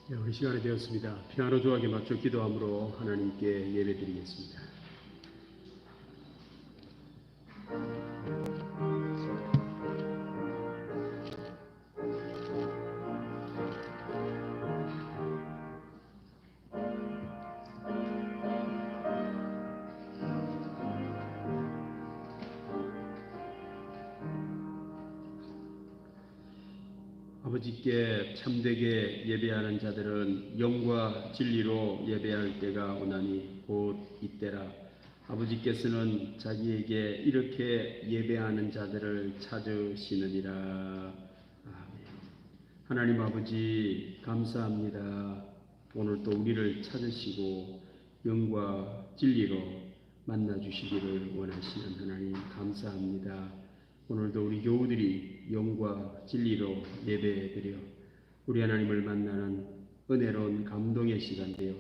우리 시간이 되었습니다. 피아노 조각에 맞춰 기도함으로 하나님께 예배드리겠습니다. 아버지께 참되게 예배하는 자들은 영과 진리로 예배할 때가 오나니 곧 이때라. 아버지께서는 자기에게 이렇게 예배하는 자들을 찾으시느니라. 아멘. 하나님 아버지 감사합니다. 오늘 또 우리를 찾으시고 영과 진리로 만나주시기를 원하시는 하나님 감사합니다. 오늘도 우리 교우들이 영과 진리로 예배드려 우리 하나님을 만나는 은혜로운 감동의 시간 되어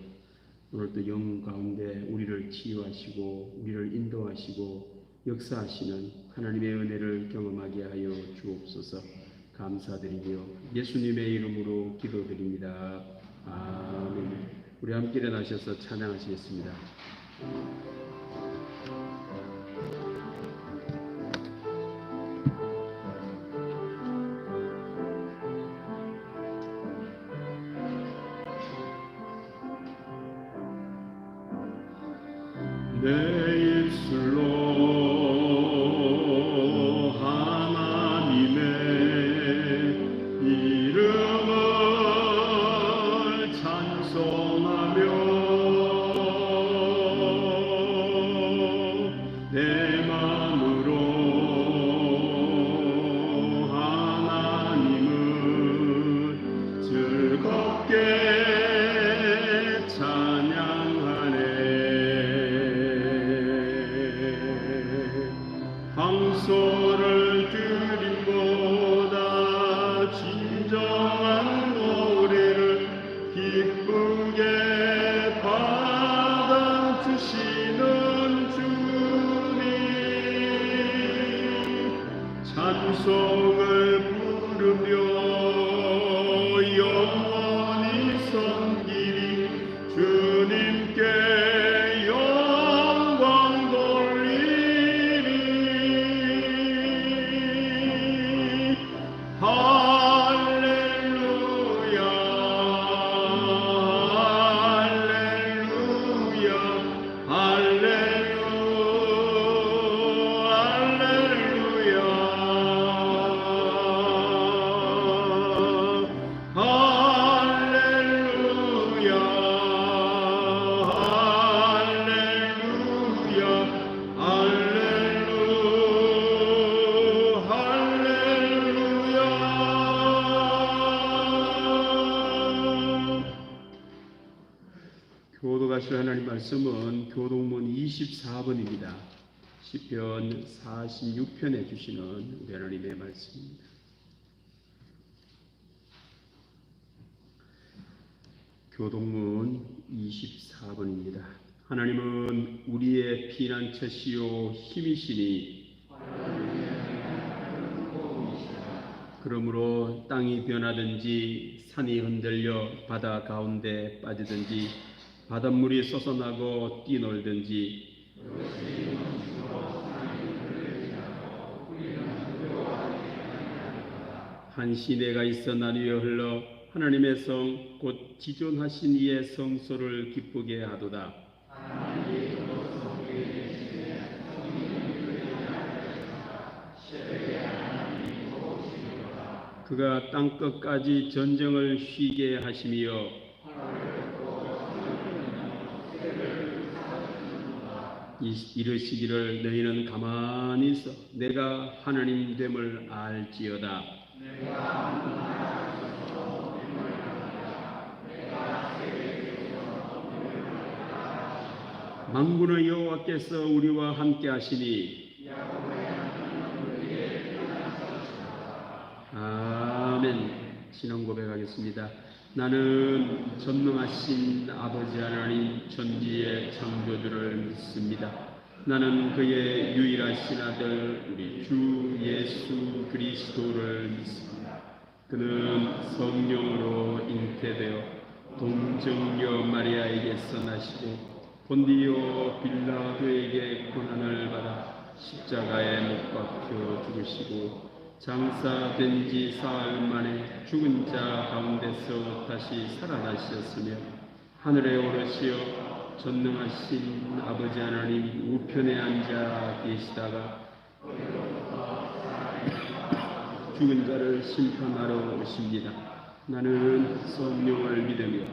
오늘도 영 가운데 우리를 치유하시고 우리를 인도하시고 역사하시는 하나님의 은혜를 경험하게 하여 주옵소서. 감사드리며 예수님의 이름으로 기도드립니다. 아멘. 우리 함께 일어나셔서 찬양하시겠습니다. 내 입술로 하나님의 이름을 찬송하며 내 마음으로 하나님을 즐겁게 황소를 드림보다 진정한 노래를 기쁘게 받아주시는 주님, 찬송을 부르며 영원히 섬기리. 주님께 교도가실 하나님 말씀은 교동문 24번입니다. 시편 46편에 주시는 우리 하나님의 말씀입니다. 교동문 24번입니다. 하나님은 우리의 피난처시요 힘이시니 그러므로 땅이 변하든지 산이 흔들려 바다 가운데 빠지든지 바닷물이 솟아나고 뛰놀든지 한 시내가 있어 나뉘어 흘러 하나님의 성 곧 지존하신 이의 성소를 기쁘게 하도다. 그가 땅끝까지 전쟁을 쉬게 하시며 이르시기를 너희는 가만히 있어 내가 하나님 됨을 알지어다. 만군의 여호와께서 우리와 함께 하시니 아멘. 신앙 고백하겠습니다. 나는 전능하신 아버지 하나님 천지의 창조주를 믿습니다. 나는 그의 유일하신 아들 우리 주 예수 그리스도를 믿습니다. 그는 성령으로 잉태되어 동정녀 마리아에게서 나시고 본디오 빌라도에게 고난을 받아 십자가에 못 박혀 죽으시고 장사된 지 사흘 만에 죽은 자 가운데서 다시 살아나셨으며 하늘에 오르시어 전능하신 아버지 하나님 우편에 앉아 계시다가 죽은 자를 심판하러 오십니다. 나는 성령을 믿으며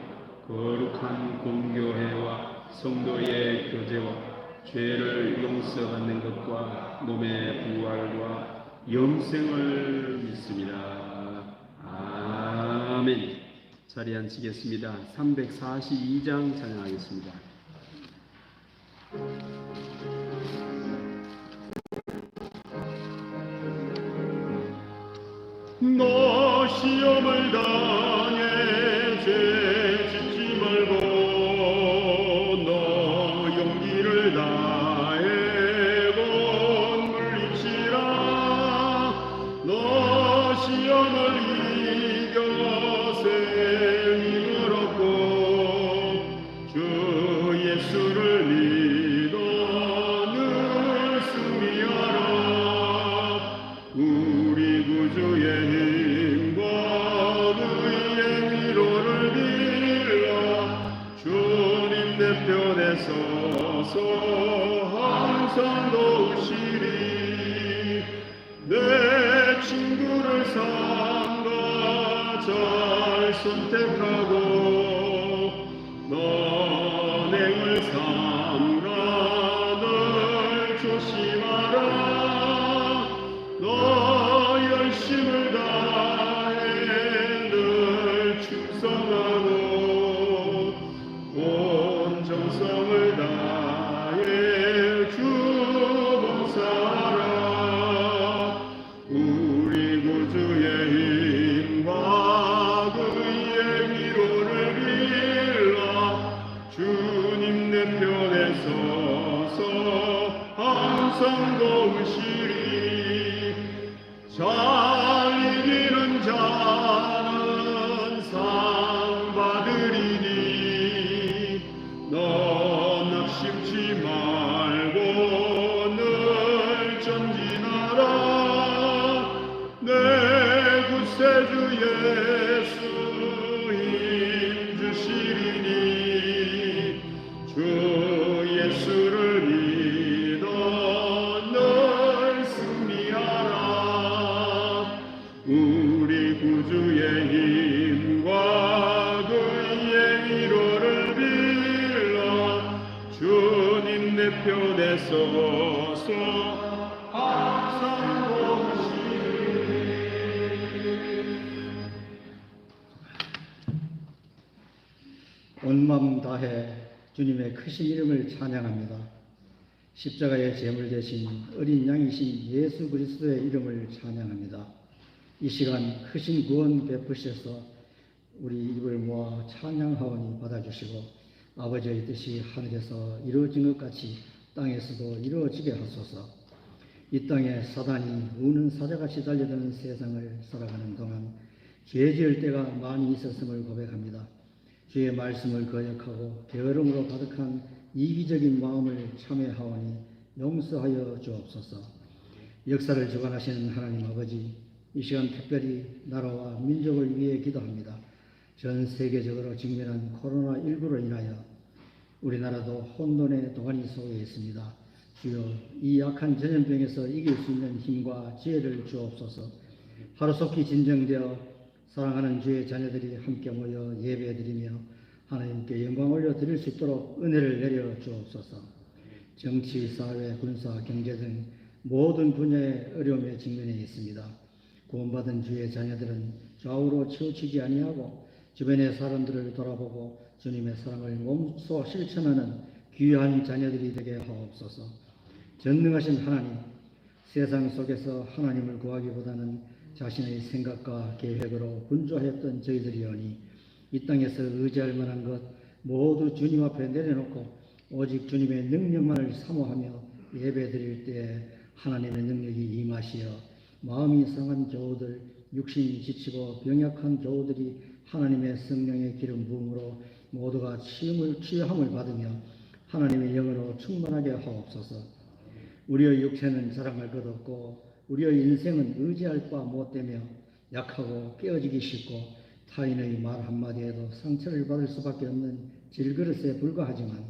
거룩한 공교회와 성도의 교제와 죄를 용서받는 것과 몸의 부활과 영생을 믿습니다. 아멘. 자리에 앉히겠습니다. 342장 찬양하겠습니다. 너 시험을 당해 죄 짓지 말고 너 용기를 다해 곧 물리치라. 너 시험을 이겨 생명을 얻고 주 예수를 믿어 늘 승리하라. 우리 구주의 서서 항상 도우시리. 내 친구를 삼가 잘 선택하고 너행을 삼가 늘 조심하라. 너 열심을 다해 늘 충성하고 정성을 다해 주 봉사하라. 우리 구주의 힘과 그의 위로를 빌라. 주님 내 편에 서서 항상 도우시리. 잘 이기는 자는 상 받으리니 너 낙심치 말고 늘 전진하라. 내 구세주 예수 힘주시리니 주 예수를 믿어 늘 승리하라. 우리 구주의 힘과 그의 위로를 주님 내 편에 서서 항상 도우시리. 온 마음 다해 주님의 크신 이름을 찬양합니다. 십자가의 제물 대신 어린 양이신 예수 그리스도의 이름을 찬양합니다. 이 시간 크신 구원 베푸셔서 우리 입을 모아 찬양하오니 받아주시고 아버지의 뜻이 하늘에서 이루어진 것 같이 땅에서도 이루어지게 하소서. 이 땅에 사단이 우는 사자같이 달려드는 세상을 살아가는 동안 죄 지을 때가 많이 있었음을 고백합니다. 주의 말씀을 거역하고 게으름으로 가득한 이기적인 마음을 참회하오니 용서하여 주옵소서. 역사를 주관하시는 하나님 아버지, 이 시간 특별히 나라와 민족을 위해 기도합니다. 전 세계적으로 직면한 코로나19로 인하여 우리나라도 혼돈의 도가니 속에 있습니다. 주여, 이 약한 전염병에서 이길 수 있는 힘과 지혜를 주옵소서. 하루속히 진정되어 사랑하는 주의 자녀들이 함께 모여 예배드리며 하나님께 영광 올려드릴 수 있도록 은혜를 내려 주옵소서. 정치, 사회, 군사, 경제 등 모든 분야의 어려움에 직면해 있습니다. 구원받은 주의 자녀들은 좌우로 치우치지 아니하고 주변의 사람들을 돌아보고 주님의 사랑을 몸소 실천하는 귀한 자녀들이 되게 하옵소서. 전능하신 하나님, 세상 속에서 하나님을 구하기보다는 자신의 생각과 계획으로 분주하였던 저희들이오니 이 땅에서 의지할 만한 것 모두 주님 앞에 내려놓고 오직 주님의 능력만을 사모하며 예배드릴 때에 하나님의 능력이 임하시어 마음이 상한 교우들, 육신이 지치고 병약한 교우들이 하나님의 성령의 기름 부음으로 모두가 치유함을 받으며 하나님의 영으로 충만하게 하옵소서. 우리의 육체는 자랑할 것 없고 우리의 인생은 의지할 바 못되며 약하고 깨어지기 쉽고 타인의 말 한마디에도 상처를 받을 수밖에 없는 질그릇에 불과하지만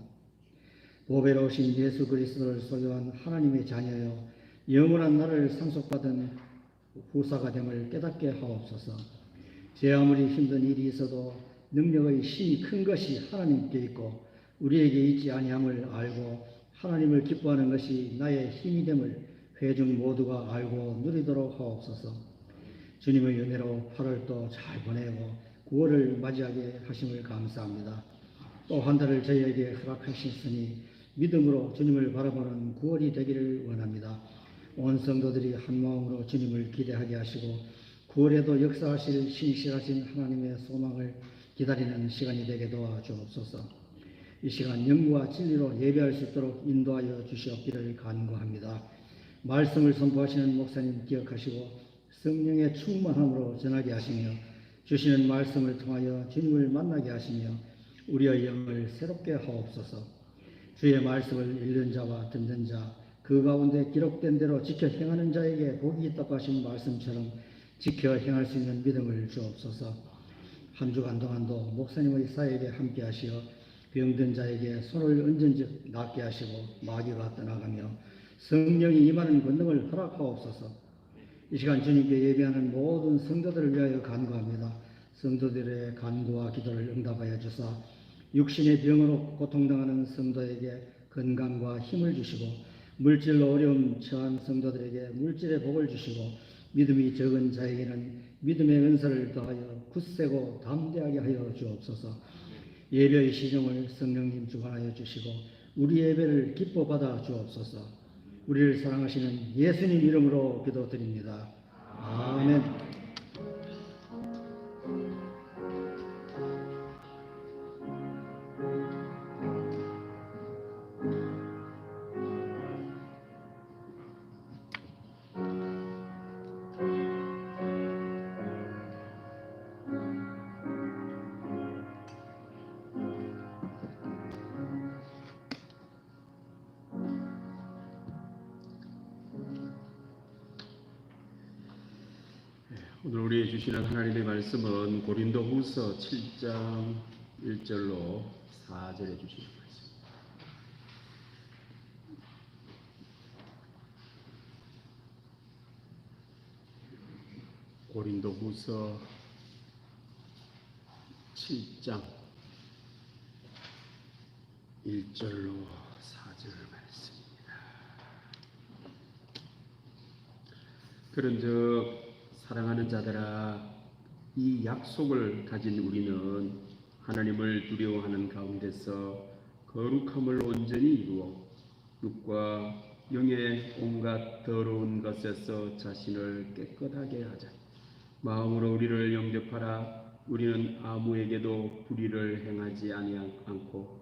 보배로우신 예수 그리스도를 소유한 하나님의 자녀여 영원한 나라를 상속받은 후사가 됨을 깨닫게 하옵소서. 제 아무리 힘든 일이 있어도 능력의 힘이 큰 것이 하나님께 있고 우리에게 있지 아니함을 알고 하나님을 기뻐하는 것이 나의 힘이 됨을 회중 모두가 알고 누리도록 하옵소서. 주님의 은혜로 8월도 잘 보내고 9월을 맞이하게 하심을 감사합니다. 또 한 달을 저희에게 허락하셨으니 믿음으로 주님을 바라보는 9월이 되기를 원합니다. 온 성도들이 한 마음으로 주님을 기대하게 하시고 9월에도 역사하실 신실하신 하나님의 소망을 기다리는 시간이 되게 도와주옵소서. 이 시간 영과 진리로 예배할 수 있도록 인도하여 주시옵기를 간구합니다. 말씀을 선포하시는 목사님 기억하시고 성령의 충만함으로 전하게 하시며 주시는 말씀을 통하여 주님을 만나게 하시며 우리의 영을 새롭게 하옵소서. 주의 말씀을 읽는 자와 듣는 자, 그 가운데 기록된 대로 지켜 행하는 자에게 복이 있다고 하신 말씀처럼 지켜 행할 수 있는 믿음을 주옵소서. 한 주간 동안도 목사님의 사역에 함께 하시어 병든 자에게 손을 얹은즉 낫게 하시고 마귀가 떠나가며 성령이 임하는 권능을 허락하옵소서. 이 시간 주님께 예배하는 모든 성도들을 위하여 간구합니다. 성도들의 간구와 기도를 응답하여 주사 육신의 병으로 고통당하는 성도에게 건강과 힘을 주시고 물질로 어려움 처한 성도들에게 물질의 복을 주시고 믿음이 적은 자에게는 믿음의 은사를 더하여 굳세고 담대하게 하여 주옵소서. 예배의 시정을 성령님 주관하여 주시고 우리 예배를 기뻐 받아 주옵소서. 우리를 사랑하시는 예수님 이름으로 기도드립니다. 아멘. 오늘 우리에게 주시는 하나님의 말씀은 고린도후서 7장 1절로 4절에 주시는 말씀. 고린도후서 7장 1절로 4절 말씀입니다. 그런즉 사랑하는 자들아, 이 약속을 가진 우리는 하나님을 두려워하는 가운데서 거룩함을 온전히 이루어 육과 영의 온갖 더러운 것에서 자신을 깨끗하게 하자. 마음으로 우리를 영접하라. 우리는 아무에게도 불의를 행하지 아니하고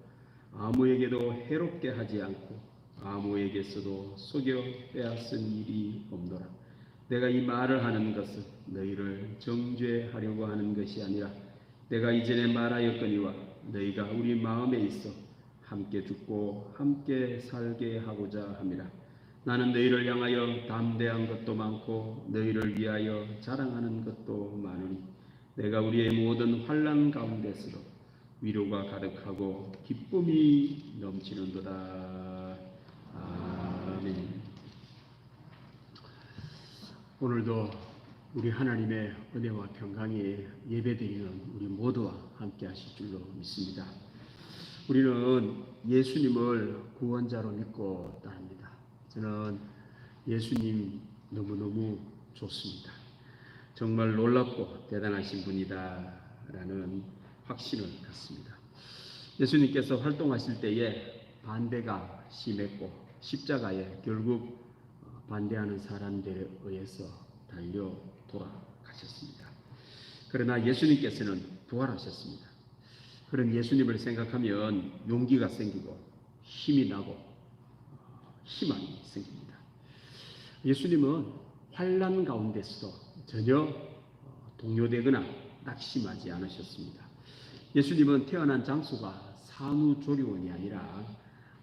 아무에게도 해롭게 하지 않고 아무에게서도 속여 빼앗은 일이 없노라. 내가 이 말을 하는 것은 너희를 정죄하려고 하는 것이 아니라 내가 이전에 말하였거니와 너희가 우리 마음에 있어 함께 죽고 함께 살게 하고자 함이라. 나는 너희를 향하여 담대한 것도 많고 너희를 위하여 자랑하는 것도 많으니 내가 우리의 모든 환난 가운데서도 위로가 가득하고 기쁨이 넘치는도다. 아멘. 오늘도 우리 하나님의 은혜와 평강이 예배드리는 우리 모두와 함께 하실 줄로 믿습니다. 우리는 예수님을 구원자로 믿고 따릅니다. 저는 예수님 너무너무 좋습니다. 정말 놀랍고 대단하신 분이다라는 확신을 갖습니다. 예수님께서 활동하실 때에 반대가 심했고 십자가에 결국 반대하는 사람들에 의해서 달려 돌아가셨습니다. 그러나 예수님께서는 부활하셨습니다. 그런 예수님을 생각하면 용기가 생기고 힘이 나고 희망이 생깁니다. 예수님은 환난 가운데서도 전혀 동요되거나 낙심하지 않으셨습니다. 예수님은 태어난 장소가 산후조리원이 아니라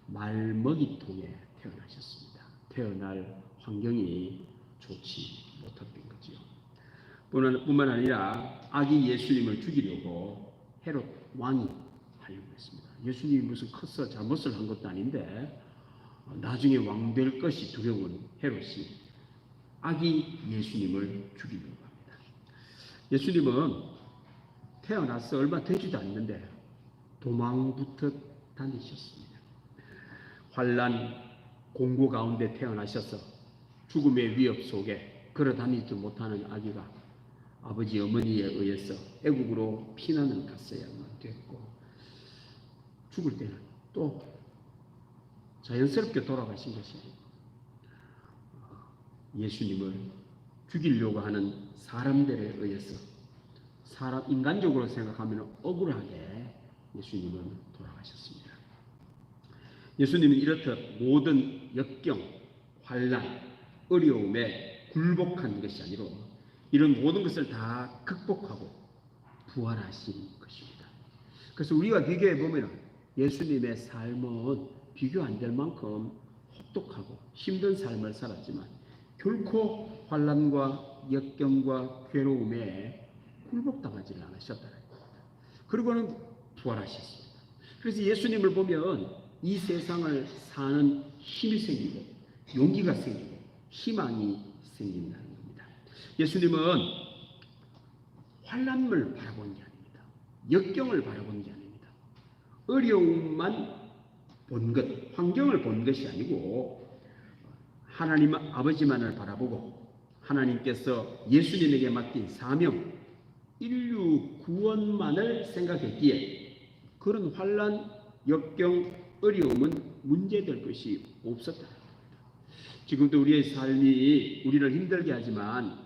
말먹이통에 태어나셨습니다. 태어날 환경이 좋지 못했던 거지요. 뿐만 아니라 아기 예수님을 죽이려고 헤롯 왕이 하려고 했습니다. 예수님이 무슨 커서 잘못을 한 것도 아닌데 나중에 왕 될 것이 두려운 헤롯이 아기 예수님을 죽이려고 합니다. 예수님은 태어나서 얼마 되지도 않는데 도망부터 다니셨습니다. 환난 공고 가운데 태어나셔서 죽음의 위협 속에 걸어 다니지 못하는 아기가 아버지 어머니에 의해서 애국으로 피난을 갔어야만 됐고 죽을 때는 또 자연스럽게 돌아가신 것이 아니고 예수님을 죽이려고 하는 사람들에 의해서 인간적으로 생각하면 억울하게 예수님은 돌아가셨습니다. 예수님은 이렇듯 모든 역경, 환난, 어려움에 굴복한 것이 아니라 이런 모든 것을 다 극복하고 부활하신 것입니다. 그래서 우리가 비교해 보면 예수님의 삶은 비교 안 될 만큼 혹독하고 힘든 삶을 살았지만 결코 환난과 역경과 괴로움에 굴복당하지를 않으셨다는 겁니다. 그리고는 부활하셨습니다. 그래서 예수님을 보면 이 세상을 사는 힘이 생기고 용기가 생기고 희망이 생긴다는 겁니다. 예수님은 환난을 바라보는 게 아닙니다. 역경을 바라보는 게 아닙니다. 어려움만 본 것, 환경을 본 것이 아니고 하나님 아버지만을 바라보고 하나님께서 예수님에게 맡긴 사명, 인류 구원만을 생각했기에 그런 환난, 역경, 어려움은 문제될 것이 없었다. 지금도 우리의 삶이 우리를 힘들게 하지만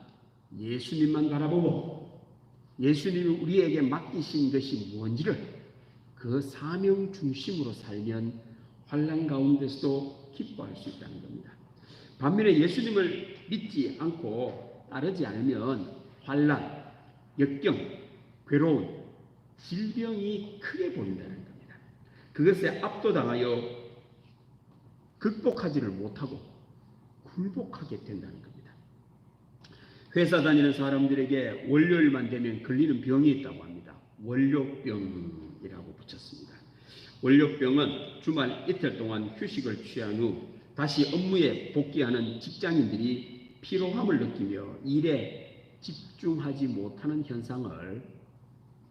예수님만 바라보고 예수님이 우리에게 맡기신 것이 뭔지를 그 사명 중심으로 살면 환난 가운데서도 기뻐할 수 있다는 겁니다. 반면에 예수님을 믿지 않고 따르지 않으면 환난, 역경, 괴로움, 질병이 크게 보인다는 겁니다. 그것에 압도당하여 극복하지를 못하고 굴복하게 된다는 겁니다. 회사 다니는 사람들에게 월요일만 되면 걸리는 병이 있다고 합니다. 월요병이라고 붙였습니다. 월요병은 주말 이틀 동안 휴식을 취한 후 다시 업무에 복귀하는 직장인들이 피로함을 느끼며 일에 집중하지 못하는 현상을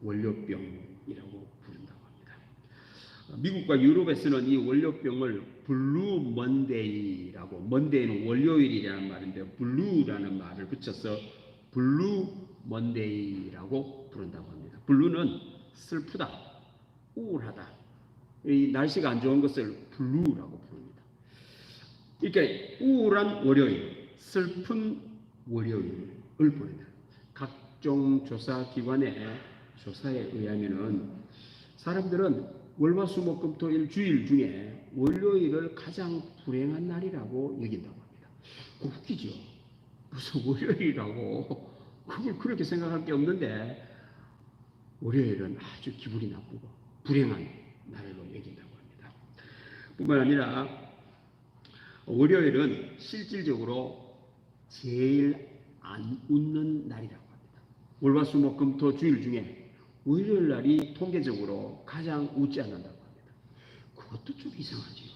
월요병이라고 부른다고 합니다. 미국과 유럽에서는 이 월요병을 블루 먼데이라고, 먼데이는 월요일이라는 말인데 블루라는 말을 붙여서 블루 먼데이라고 부른다고 합니다. 블루는 슬프다, 우울하다, 이 날씨가 안 좋은 것을 블루라고 부릅니다. 이렇게 우울한 월요일, 슬픈 월요일을 보낸다. 각종 조사기관의 조사에 의하면은 사람들은 월화수목금토일 주일 중에 월요일을 가장 불행한 날이라고 여긴다고 합니다. 웃기죠. 무슨 월요일이라고 그걸 그렇게 생각할 게 없는데 월요일은 아주 기분이 나쁘고 불행한 날로 여긴다고 합니다. 뿐만 아니라 월요일은 실질적으로 제일 안 웃는 날이라고 합니다. 월화수목금토 주일 중에 월요일 날이 통계적으로 가장 웃지 않는다고 합니다. 그것도 좀 이상하지요.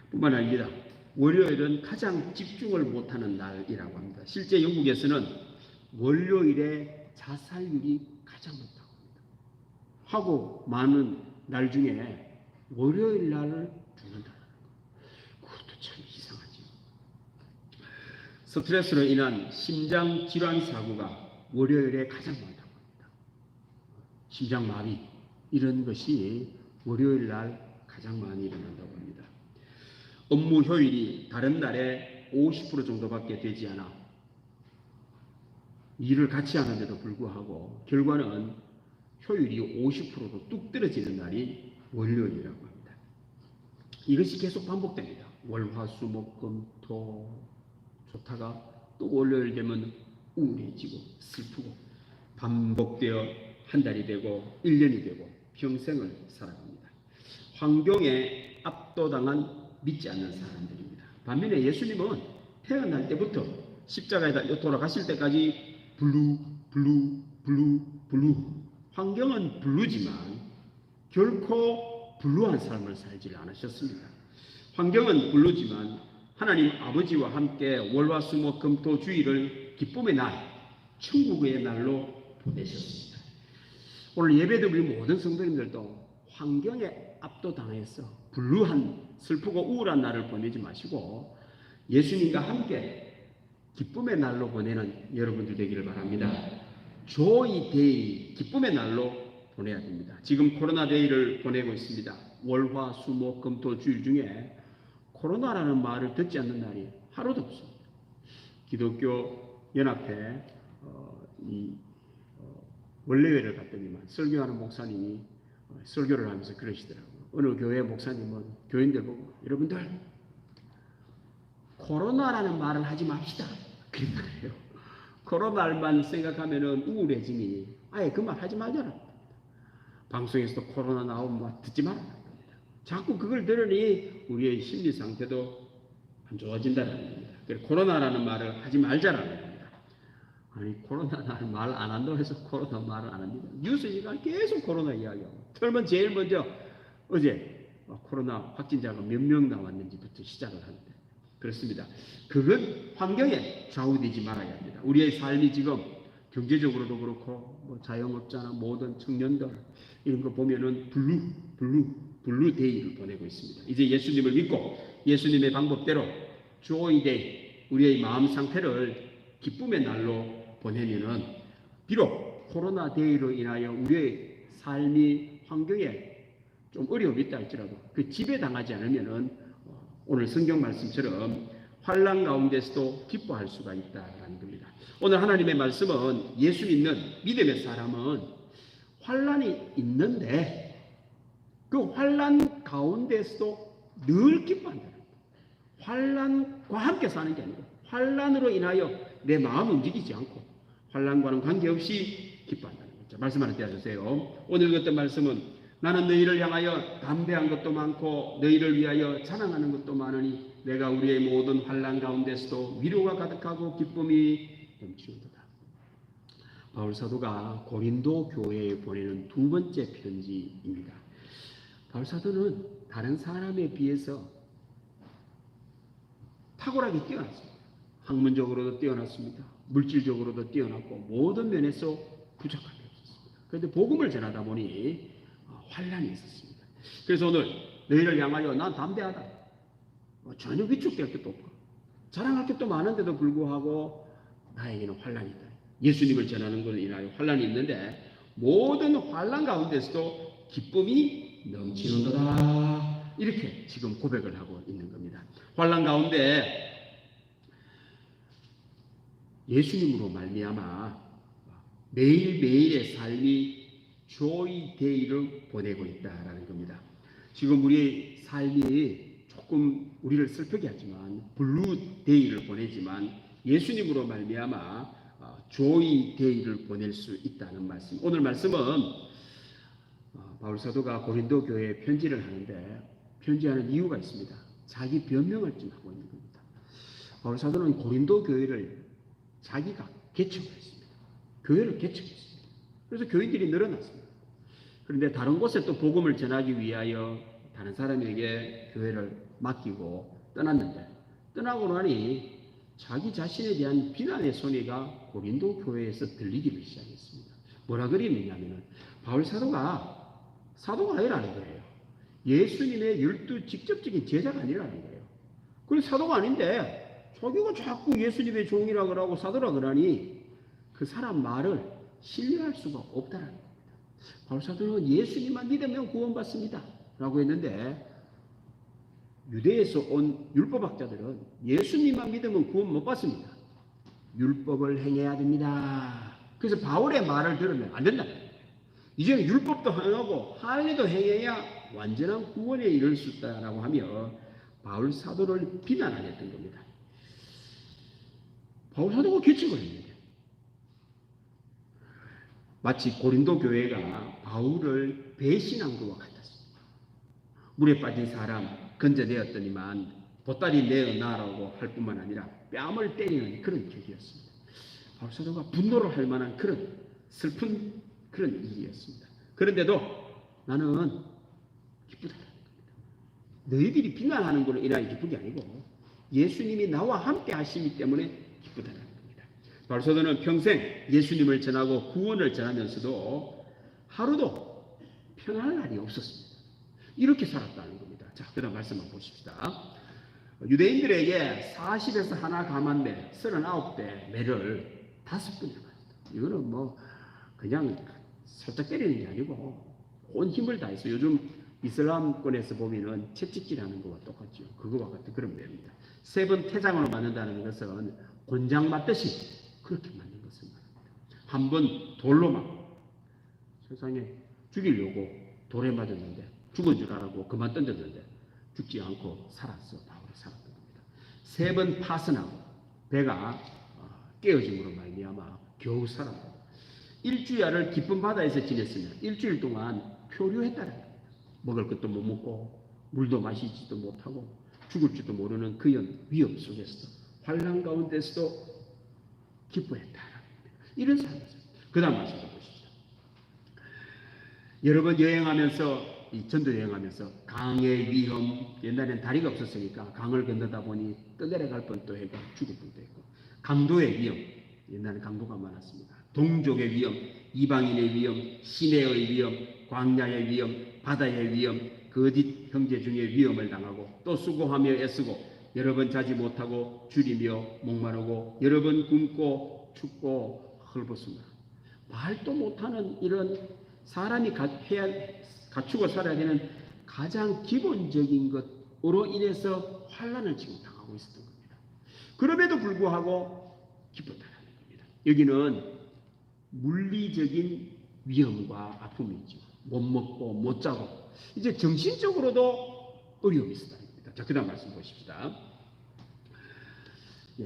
뿐만 아니라 월요일은 가장 집중을 못하는 날이라고 합니다. 실제 영국에서는 월요일에 자살률이 가장 높다고 합니다. 하고 많은 날 중에 월요일 날을 죽는다는 것. 그것도 참 이상하지요. 스트레스로 인한 심장 질환 사고가 월요일에 가장 많다고 합니다. 심장마비 이런 것이 월요일 날 가장 많이 일어난다고 합니다. 업무 효율이 다른 날에 50% 정도밖에 되지 않아 일을 같이 하는데도 불구하고 결과는 효율이 50%도 뚝 떨어지는 날이 월요일이라고 합니다. 이것이 계속 반복됩니다. 월화수목금토 좋다가 또 월요일 되면 우울해지고 슬프고 반복되어 한 달이 되고 1년이 되고 평생을 살아갑니다. 환경에 압도당한 믿지 않는 사람들입니다. 반면에 예수님은 태어날 때부터 십자가에다 돌아가실 때까지 블루 환경은 블루지만 결코 블루한 삶을 살지 않으셨습니다. 환경은 블루지만 하나님 아버지와 함께 월화수목금토주일을 기쁨의 날, 천국의 날로 보내셨습니다. 오늘 예배드릴 모든 성도님들도 환경에 압도당해서 블루한 슬프고 우울한 날을 보내지 마시고 예수님과 함께 기쁨의 날로 보내는 여러분들 되기를 바랍니다. 조이 데이, 기쁨의 날로 보내야 됩니다. 지금 코로나 데이를 보내고 있습니다. 월화수목금토주일 중에 코로나라는 말을 듣지 않는 날이 하루도 없습니다. 기독교 연합회 원래회를 갔더니만 설교하는 목사님이 설교를 하면서 그러시더라고요. 어느 교회 목사님은 교인들 보고 여러분들 코로나라는 말을 하지 맙시다. 그런 거예요. 코로나만 생각하면은 우울해지니 아예 그 말 하지 말자라. 방송에서도 코로나 나오면 막 듣지 마라. 자꾸 그걸 들으니 우리의 심리 상태도 안 좋아진다는 겁니다. 그래서 코로나라는 말을 하지 말자라는 겁니다. 아니 코로나라는 말 안 한다고 해서 코로나 말을 안 합니다. 뉴스 시간 계속 코로나 이야기하고 틀면 제일 먼저 어제 코로나 확진자가 몇 명 나왔는지부터 시작을 하는데 그렇습니다. 그건 환경에 좌우되지 말아야 합니다. 우리의 삶이 지금 경제적으로도 그렇고 뭐 자영업자나 모든 청년들 이런 거 보면은 블루 데이를 보내고 있습니다. 이제 예수님을 믿고 예수님의 방법대로 조이 데이 우리의 마음 상태를 기쁨의 날로 보내면은 비록 코로나 데이로 인하여 우리의 삶이 환경에 좀 어려움이 있다 할지라도 그 지배당하지 않으면은 오늘 성경 말씀처럼 환난 가운데서도 기뻐할 수가 있다라는 겁니다. 오늘 하나님의 말씀은 예수 믿는 믿음의 사람은 환난이 있는데 그 환난 가운데서도 늘 기뻐한다. 환난과 함께 사는 게 아니고 환난으로 인하여 내 마음이 움직이지 않고 환난과는 관계없이 기뻐한다는 거죠. 말씀 하나 떼어주세요. 오늘 읽었던 말씀은 나는 너희를 향하여 담대한 것도 많고 너희를 위하여 자랑하는 것도 많으니 내가 우리의 모든 환난 가운데서도 위로가 가득하고 기쁨이 넘치는도다. 바울 사도가 고린도 교회에 보내는 두 번째 편지입니다. 바울 사도는 다른 사람에 비해서 탁월하게 뛰어났습니다. 학문적으로도 뛰어났습니다. 물질적으로도 뛰어났고 모든 면에서 부족함이 없었습니다. 그런데 복음을 전하다 보니 환난이 있었습니다. 그래서 오늘 너희를 향하여 난 담대하다. 전혀 위축될 것도 없고 자랑할 것도 많은데도 불구하고 나에게는 환난이 있다. 예수님을 전하는 것으로 인하여 환난이 있는데 모든 환난 가운데서도 기쁨이 넘치는도다. 이렇게 지금 고백을 하고 있는 겁니다. 환난 가운데 예수님으로 말미암아 매일매일의 삶이 조이 데이를 보내고 있다라는 겁니다. 지금 우리의 삶이 조금 우리를 슬프게 하지만 블루 데이를 보내지만 예수님으로 말미암아 조이 데이를 보낼 수 있다는 말씀. 오늘 말씀은 바울 사도가 고린도 교회에 편지를 하는데 편지하는 이유가 있습니다. 자기 변명을 좀 하고 있는 겁니다. 바울 사도는 고린도 교회를 자기가 개척했습니다. 교회를 개척했습니다. 그래서 교인들이 늘어났습니다. 그런데 다른 곳에 또 복음을 전하기 위하여 다른 사람에게 교회를 맡기고 떠났는데 떠나고 나니 자기 자신에 대한 비난의 소리가 고린도 교회에서 들리기를 시작했습니다. 뭐라 그랬느냐면은 바울 사도가 아니라는 거예요. 예수님의 12 직접적인 제자가 아니라는 거예요. 그래서 사도가 아닌데 자기가 자꾸 예수님의 종이라 그러고 사도라 그러니 그 사람 말을 신뢰할 수가 없다는 겁니다. 바울 사도는 예수님만 믿으면 구원받습니다 라고 했는데 유대에서 온 율법학자들은 예수님만 믿으면 구원 못 받습니다. 율법을 행해야 됩니다. 그래서 바울의 말을 들으면 안 된다. 이제 율법도 행하고 할례도 행해야 완전한 구원에 이를 수 있다라고 하며 바울 사도를 비난하였던 겁니다. 바울 사도가 개척을 했는데 마치 고린도 교회가 바울을 배신한 것과 같았습니다. 물에 빠진 사람 건져내었더니만 보따리 내어놔라고 할 뿐만 아니라 뺨을 때리는 그런 격이었습니다. 바울 사도가 분노를 할 만한 그런 슬픈 그런 일이었습니다. 그런데도 나는 기쁘다는 겁니다. 너희들이 비난하는 것으로 인하여 기쁜 게 아니고 예수님이 나와 함께 하시기 때문에 기쁘다는 겁니다. 바울 사도는 평생 예수님을 전하고 구원을 전하면서도 하루도 편안한 날이 없었습니다. 이렇게 살았다는 겁니다. 자, 그다음 말씀 한번 보십시다. 유대인들에게 40에서 하나 감한 39대 매를 5번을 맞았다. 이거는 뭐 그냥 살짝 때리는 게 아니고 온 힘을 다해서 요즘 이슬람권에서 보면은 채찍질하는 거와 똑같죠. 그거와 같은 그런 매입니다. 3번 태장으로 맞는다는 것은 곤장 맞듯이 그렇게 맞는 것을 말합니다. 한 번 돌로 맞고 세상에 죽이려고 돌에 맞았는데 죽은 줄 알고 그만 던졌는데 죽지 않고 살았어. 바울이 살았던 겁니다. 3번 파선하고 배가 깨어짐으로 말미암아 겨우 살았다. 일주야를 깊은 바다에서 지냈으면 일주일 동안 표류했다는 겁니다. 먹을 것도 못 먹고 물도 마시지도 못하고 죽을지도 모르는 그 위험 속에서도 환난 가운데서도 기뻐했다는 겁니다. 이런 삶이었어요. 그 다음 말씀을 보십시오. 여러 번 여행하면서 전도 여행하면서 강의 위험, 옛날엔 다리가 없었으니까 강을 건너다 보니 떠내려갈 뻔도 했고 죽을 뻔도 했고 강도의 위험, 옛날에 강도가 많았습니다. 동족의 위험, 이방인의 위험, 시내의 위험, 광야의 위험, 바다의 위험, 거짓 형제 중에 위험을 당하고 또 수고하며 애쓰고 여러 번 자지 못하고 줄이며 목마르고 여러 번 굶고 춥고 헐벗으며 말도 못하는 이런 사람이 갖추고 살아야 되는 가장 기본적인 것으로 인해서 환난을 지금 당하고 있었던 겁니다. 그럼에도 불구하고 기뻤다는 겁니다. 여기는 물리적인 위험과 아픔이 있죠. 못 먹고 못 자고 이제 정신적으로도 어려움이 있었다는 겁니다. 자, 그 다음 말씀 보십시다.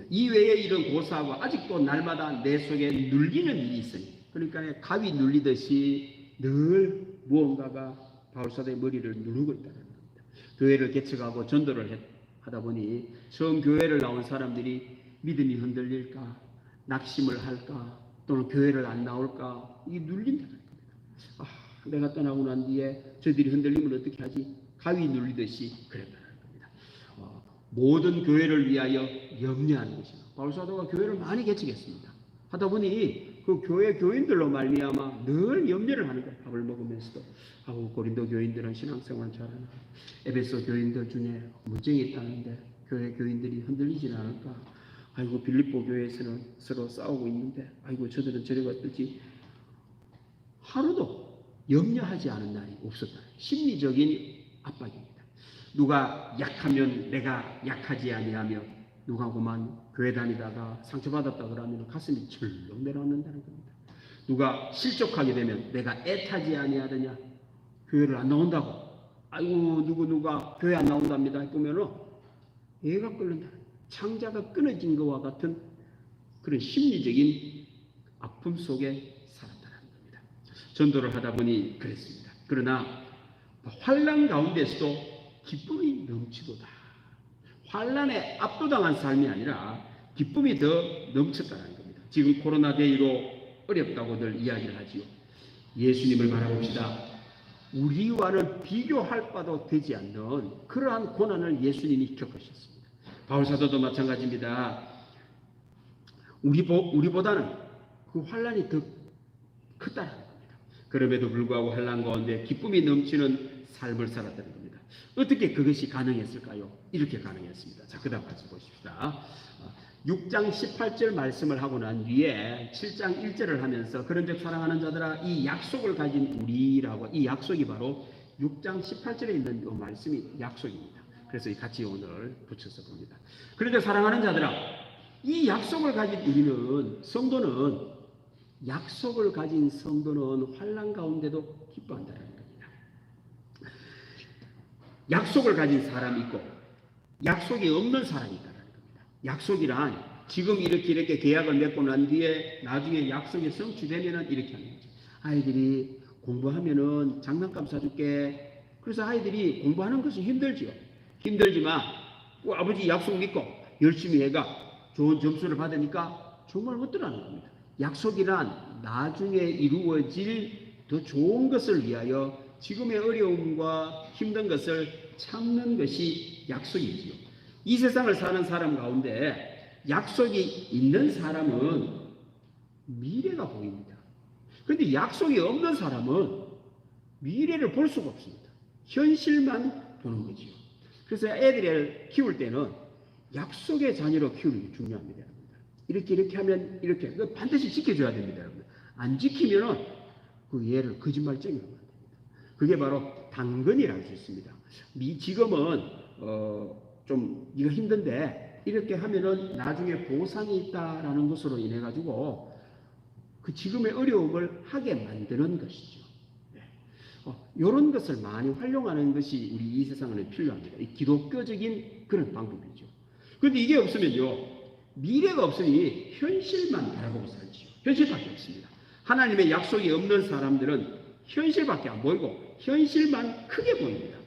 이외에 이런 고사하고 아직도 날마다 내 속에 눌리는 일이 있으니 그러니까 가위 눌리듯이 늘 무언가가 바울사도의 머리를 누르고 있다는 겁니다. 교회를 개척하고 전도를 하다 보니 처음 교회를 나온 사람들이 믿음이 흔들릴까 낙심을 할까 또는 교회를 안 나올까 이게 눌린다는 겁니다. 내가 떠나고 난 뒤에 저들이 흔들리면 어떻게 하지? 가위 눌리듯이 그랬다는 겁니다. 모든 교회를 위하여 염려하는 것입니다. 바울사도가 교회를 많이 개척했습니다. 하다 보니 그 교회 교인들로 말미암아 늘 염려를 하는 거예요. 밥을 먹으면서도 고린도 교인들은 신앙생활 잘하나 에베소 교인들 중에 문쟁이 있다는데 교회 교인들이 흔들리진 않을까. 아이고 빌립보 교회에서는 서로 싸우고 있는데 아이고 저들은 저래가 어떨지 하루도 염려하지 않은 날이 없었다. 심리적인 압박입니다. 누가 약하면 내가 약하지 아니하며 누가 그만 교회 다니다가 상처받았다 그러면 가슴이 철렁 내려앉는다는 겁니다. 누가 실족하게 되면 내가 애타지 아니하더냐 교회를 안 나온다고 아이고 누가 교회 안 나온답니다 보면은 애가 끓는다. 창자가 끊어진 것과 같은 그런 심리적인 아픔 속에 살았다는 겁니다. 전도를 하다 보니 그랬습니다. 그러나 환난 가운데서도 기쁨이 넘치도다. 환난에 압도당한 삶이 아니라 기쁨이 더 넘쳤다는 겁니다. 지금 코로나 대유로 어렵다고들 이야기를 하지요. 예수님을 바라봅시다. 우리와는 비교할 바도 되지 않는 그러한 고난을 예수님이 겪으셨습니다. 바울사도도 마찬가지입니다. 우리보다는 그 환난이 더 크다는 겁니다. 그럼에도 불구하고 환난 가운데 기쁨이 넘치는 삶을 살았다는 겁니다. 어떻게 그것이 가능했을까요? 이렇게 가능했습니다. 자, 그 다음 같이 보십시다. 6장 18절 말씀을 하고 난 뒤에 7장 1절을 하면서 그런즉 사랑하는 자들아 이 약속을 가진 우리라고 이 약속이 바로 6장 18절에 있는 이 말씀이 약속입니다. 그래서 같이 오늘 붙여서 봅니다. 그런데 사랑하는 자들아 이 약속을 가진 우리는 성도는 약속을 가진 성도는 환난 가운데도 기뻐한다는 겁니다. 약속을 가진 사람이 있고 약속이 없는 사람이 있다는 겁니다. 약속이란 지금 이렇게 계약을 맺고 난 뒤에 나중에 약속이 성취되면은 이렇게 하는 거죠. 아이들이 공부하면은 장난감 사줄게. 그래서 아이들이 공부하는 것은 힘들지요. 힘들지만 꼭 아버지 약속 믿고 열심히 해가 좋은 점수를 받으니까 정말 어떠라는 겁니다. 약속이란 나중에 이루어질 더 좋은 것을 위하여 지금의 어려움과 힘든 것을 참는 것이 약속이지요. 이 세상을 사는 사람 가운데 약속이 있는 사람은 미래가 보입니다. 그런데 약속이 없는 사람은 미래를 볼 수가 없습니다. 현실만 보는 거지요. 그래서 애들을 키울 때는 약속의 자녀로 키우는 게 중요합니다. 이렇게 하면 이렇게 반드시 지켜줘야 됩니다. 여러분. 안 지키면은 그 얘를 거짓말쟁이라고 합니다. 그게 바로 당근이라고 할 수 있습니다. 지금은 좀 이거 힘든데 이렇게 하면은 나중에 보상이 있다라는 것으로 인해 가지고 그 지금의 어려움을 하게 만드는 것이죠. 이런 것을 많이 활용하는 것이 우리 이 세상에는 필요합니다. 이 기독교적인 그런 방법이죠. 그런데 이게 없으면요, 미래가 없으니 현실만 바라보고 살지요. 현실밖에 없습니다. 하나님의 약속이 없는 사람들은 현실밖에 안 보이고 현실만 크게 보입니다.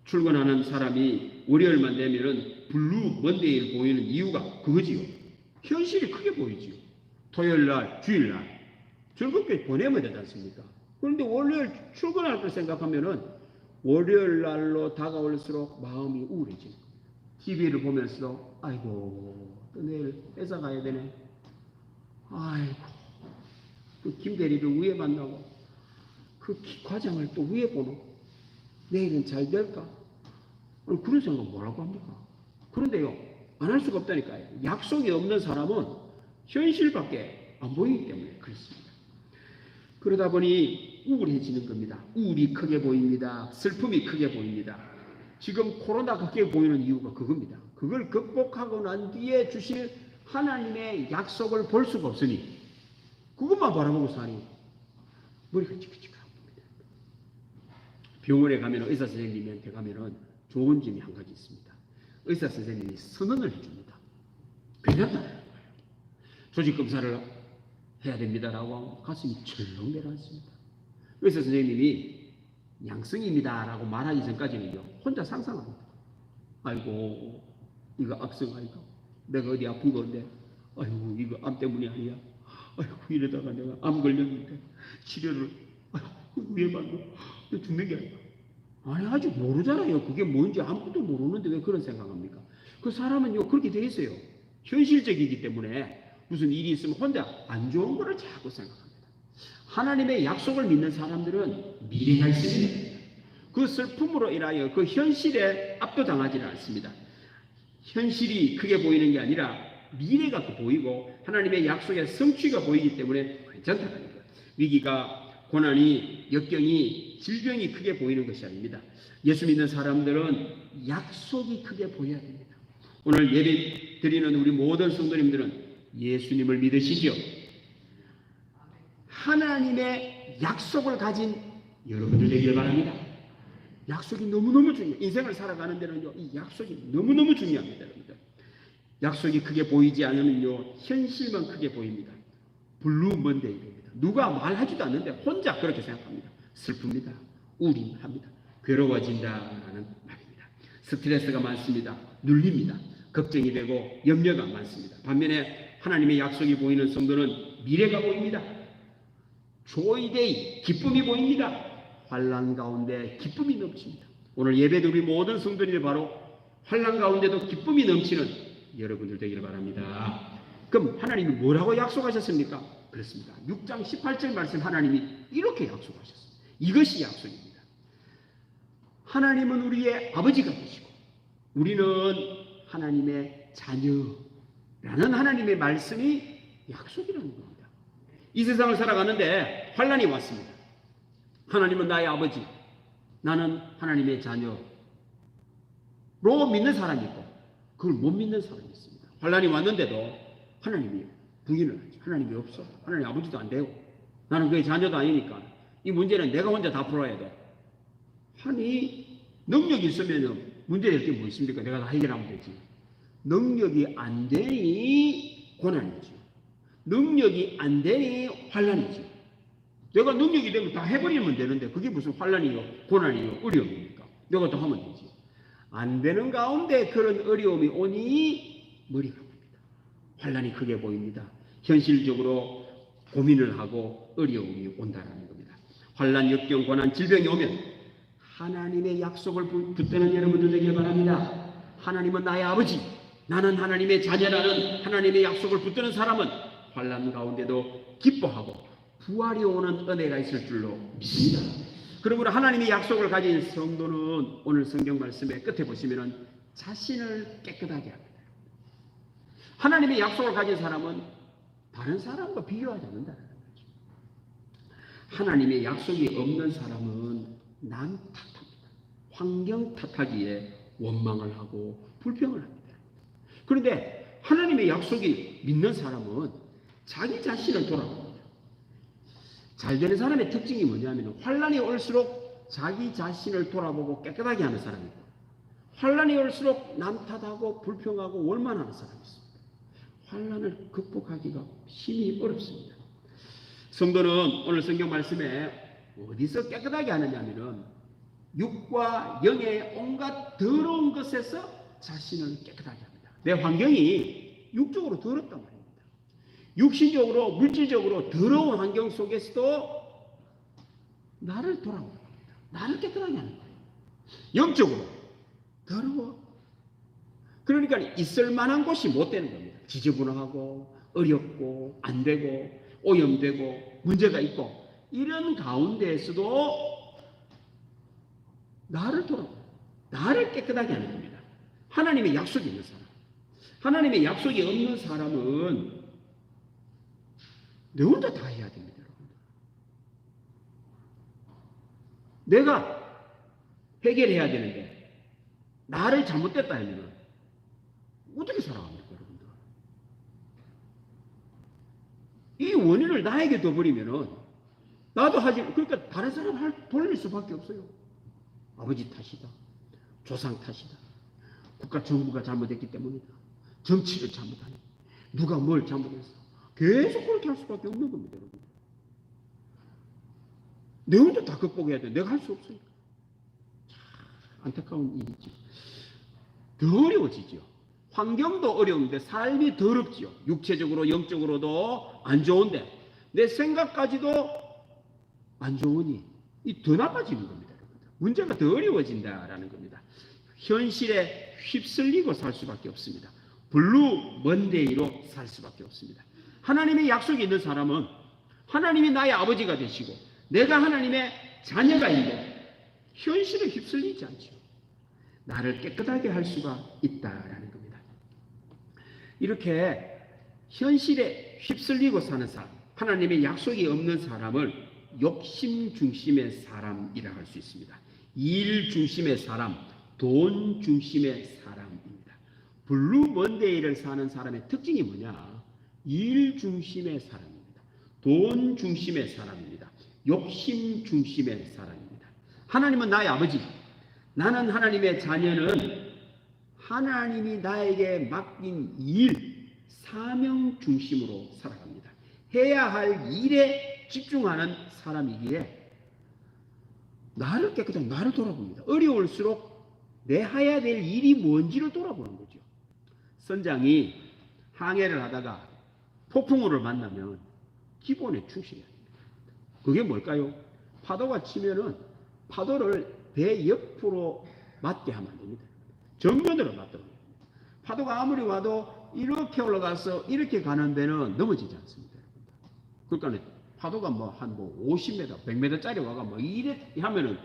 출근하는 사람이 월요일만 되면은 블루 먼데이를 보이는 이유가 그거지요. 현실이 크게 보이지요. 토요일날, 주일날 즐겁게 보내면 되지 않습니까? 그런데 월요일 출근할 걸 생각하면은 월요일날로 다가올수록 마음이 우울해지는 거예요. TV를 보면서도 아이고 또 내일 회사 가야 되네. 아이고 그 김대리를 위에 만나고 그 과장을 또 위에 보노. 내일은 잘 될까? 그런 생각 뭐라고 합니까? 그런데요, 안 할 수가 없다니까요. 약속이 없는 사람은 현실밖에 안 보이기 때문에 그렇습니다. 그러다 보니 우울해지는 겁니다. 우울이 크게 보입니다. 슬픔이 크게 보입니다. 지금 코로나가 크게 보이는 이유가 그겁니다. 그걸 극복하고 난 뒤에 주실 하나님의 약속을 볼 수가 없으니 그것만 바라보고 사니 머리가 찌긋찌긋한 겁니다. 병원에 가면 의사 선생님한테 가면은 좋은 점이 한 가지 있습니다. 의사 선생님이 선언을 해줍니다. 괜찮다. 조직 검사를 해야 됩니다라고 하면 가슴이 철렁 내려앉습니다. 의사 선생님이 양성입니다라고 말하기 전까지는요, 혼자 상상합니다. 아이고 이거 악성 아이가 내가 어디 아픈 건데, 아이고 이거 암 때문이 아니야. 아이고 이러다가 내가 암 걸렸는데 치료를 왜 받고 죽는 게 아니야. 아니 아직 모르잖아요. 그게 뭔지 아무것도 모르는데 왜 그런 생각합니까? 그 사람은요 그렇게 돼 있어요. 현실적이기 때문에 무슨 일이 있으면 혼자 안 좋은 거를 자꾸 생각합니다. 하나님의 약속을 믿는 사람들은 미래가 있습니다. 그 슬픔으로 인하여 그 현실에 압도당하지는 않습니다. 현실이 크게 보이는 게 아니라 미래가 보이고 하나님의 약속의 성취가 보이기 때문에 괜찮다는 거예요. 위기가, 고난이, 역경이, 질병이 크게 보이는 것이 아닙니다. 예수 믿는 사람들은 약속이 크게 보여야 됩니다. 오늘 예배 드리는 우리 모든 성도님들은 예수님을 믿으시죠? 하나님의 약속을 가진 여러분들 되길 바랍니다. 약속이 너무너무 중요해요. 인생을 살아가는 데는요, 이 약속이 너무너무 중요합니다. 여러분들. 약속이 크게 보이지 않으면요, 현실만 크게 보입니다. 블루 먼데이입니다. 누가 말하지도 않는데 혼자 그렇게 생각합니다. 슬픕니다. 우울합니다. 괴로워진다라는 말입니다. 스트레스가 많습니다. 눌립니다. 걱정이 되고 염려가 많습니다. 반면에 하나님의 약속이 보이는 성도는 미래가 보입니다. 조이데이, 기쁨이 보입니다. 환난 가운데 기쁨이 넘칩니다. 오늘 예배도 우리 모든 성도들이 바로 환난 가운데도 기쁨이 넘치는 여러분들 되기를 바랍니다. 그럼 하나님이 뭐라고 약속하셨습니까? 그렇습니다. 6장 18절 말씀 하나님이 이렇게 약속하셨습니다. 이것이 약속입니다. 하나님은 우리의 아버지가 되시고 우리는 하나님의 자녀라는 하나님의 말씀이 약속이라는 겁니다. 이 세상을 살아가는데 환난이 왔습니다. 하나님은 나의 아버지, 나는 하나님의 자녀로 믿는 사람이 있고 그걸 못 믿는 사람이 있습니다. 환난이 왔는데도 하나님이 부인을 하죠. 하나님이 없어. 하나님 아버지도 안 되고 나는 그의 자녀도 아니니까 이 문제는 내가 혼자 다 풀어야 돼. 아니 능력이 있으면 문제될 게 뭐 있습니까? 내가 다 해결하면 되지. 능력이 안 되니 고난이죠. 능력이 안 되니 환난이죠. 내가 능력이 되면 다 해버리면 되는데 그게 무슨 환난이요, 고난이요, 어려움입니까? 내가 다 하면 되지. 안 되는 가운데 그런 어려움이 오니 머리가 아픕니다. 환난이 크게 보입니다. 현실적으로 고민을 하고 어려움이 온다라는 겁니다. 환난, 역경, 고난, 질병이 오면 하나님의 약속을 붙드는 여러분들 되길 바랍니다. 하나님은 나의 아버지, 나는 하나님의 자녀라는 하나님의 약속을 붙드는 사람은 환난 가운데도 기뻐하고 부활이 오는 은혜가 있을 줄로 믿습니다. 그러므로 하나님의 약속을 가진 성도는 오늘 성경 말씀의 끝에 보시면 자신을 깨끗하게 합니다. 하나님의 약속을 가진 사람은 다른 사람과 비교하지 않는다는 거죠. 하나님의 약속이 없는 사람은 남 탓합니다. 환경 탓하기에 원망을 하고 불평을 합니다. 그런데 하나님의 약속이 믿는 사람은 자기 자신을 돌아봅니다. 잘 되는 사람의 특징이 뭐냐면 환난이 올수록 자기 자신을 돌아보고 깨끗하게 하는 사람이고, 환난이 올수록 남 탓하고 불평하고 원망하는 사람이 있습니다. 환난을 극복하기가 심히 어렵습니다. 성도는 오늘 성경 말씀에 어디서 깨끗하게 하느냐면은 육과 영의 온갖 더러운 것에서 자신을 깨끗하게 합니다. 내 환경이 육적으로 더럽단 말입니다. 육신적으로, 물질적으로 더러운 환경 속에서도 나를 돌아보는 겁니다. 나를 깨끗하게 하는 거예요. 영적으로 더러워. 그러니까 있을 만한 곳이 못 되는 겁니다. 지저분하고 어렵고 안 되고 오염되고 문제가 있고 이런 가운데에서도 나를 돌아보고 나를 깨끗하게 하는 겁니다. 하나님의 약속이 있는 사람. 하나님의 약속이 없는 사람은 내 혼자 다 해야 됩니다. 여러분. 내가 해결해야 되는데 나를 잘못됐다 하면 어떻게 살아갑니까, 여러분들? 이 원인을 나에게 둬버리면은 나도 하지, 그러니까 다른 사람 돌릴 수밖에 없어요. 아버지 탓이다. 조상 탓이다. 국가 정부가 잘못했기 때문이다. 정치를 잘못하니. 누가 뭘 잘못했어. 계속 그렇게 할 수밖에 없는 겁니다, 여러분. 내 혼자 다 극복해야 돼. 내가 할 수 없으니까. 안타까운 일이죠. 더 어려워지죠. 환경도 어려운데 삶이 더럽지요. 육체적으로 영적으로도 안 좋은데 내 생각까지도 안 좋으니 이 더 나빠지는 겁니다. 문제가 더 어려워진다라는 겁니다. 현실에 휩쓸리고 살 수밖에 없습니다. 블루 먼데이로 살 수밖에 없습니다. 하나님의 약속이 있는 사람은 하나님이 나의 아버지가 되시고 내가 하나님의 자녀가 있는데 현실에 휩쓸리지 않죠. 나를 깨끗하게 할 수가 있다라는 겁니다. 이렇게 현실에 휩쓸리고 사는 사람, 하나님의 약속이 없는 사람을 욕심 중심의 사람이라 할 수 있습니다. 일 중심의 사람, 돈 중심의 사람입니다. 블루 먼데이를 사는 사람의 특징이 뭐냐? 일 중심의 사람입니다. 돈 중심의 사람입니다. 욕심 중심의 사람입니다. 하나님은 나의 아버지, 나는 하나님의 자녀는 하나님이 나에게 맡긴 일, 사명 중심으로 살아갑니다. 해야 할 일에 집중하는 사람이기에 나를 깨끗하게 나를 돌아봅니다. 어려울수록 내 해야 될 일이 뭔지를 돌아보는 거죠. 선장이 항해를 하다가 폭풍우를 만나면 기본에 충실해야 됩니다. 그게 뭘까요? 파도가 치면은 파도를 배 옆으로 맞게 하면 안 됩니다. 정면으로 맞도록 합니다. 파도가 아무리 와도 이렇게 올라가서 이렇게 가는 배는 넘어지지 않습니다. 그러니까 파도가 한 50m, 100m짜리 와가 이래 하면은,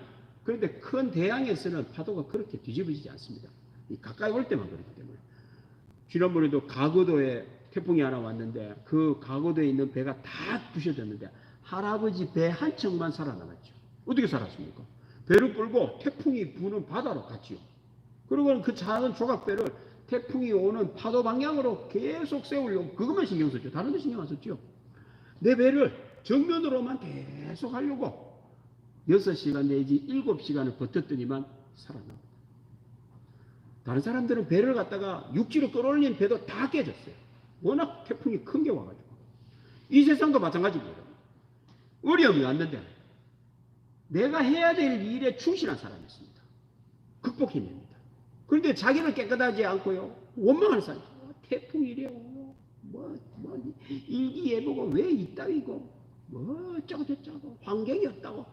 그런데 큰 대양에서는 파도가 그렇게 뒤집어지지 않습니다. 가까이 올 때만 그렇기 때문에. 지난번에도 가거도에 태풍이 하나 왔는데 그 가거도에 있는 배가 다 부셔졌는데 할아버지 배 한 척만 살아남았죠. 어떻게 살았습니까? 배를 끌고 태풍이 부는 바다로 갔지요. 그리고 그 작은 조각배를 태풍이 오는 파도 방향으로 계속 세우려고 그것만 신경 썼죠. 다른 데 신경 안 썼죠. 내 배를 정면으로만 계속 하려고 6시간 내지 7시간을 버텼더니만 살아납니다. 다른 사람들은 배를 갖다가 육지로 끌어올린 배도 다 깨졌어요. 워낙 태풍이 큰 게 와가지고. 이 세상도 마찬가지입니다. 어려움이 왔는데 내가 해야 될 일에 충실한 사람이었습니다. 극복해냅니다. 그런데 자기는 깨끗하지 않고요. 원망하는 사람이 태풍이래요. 일기예보가 왜 이따위고 어쩌고 저쩌고 환경이 없다고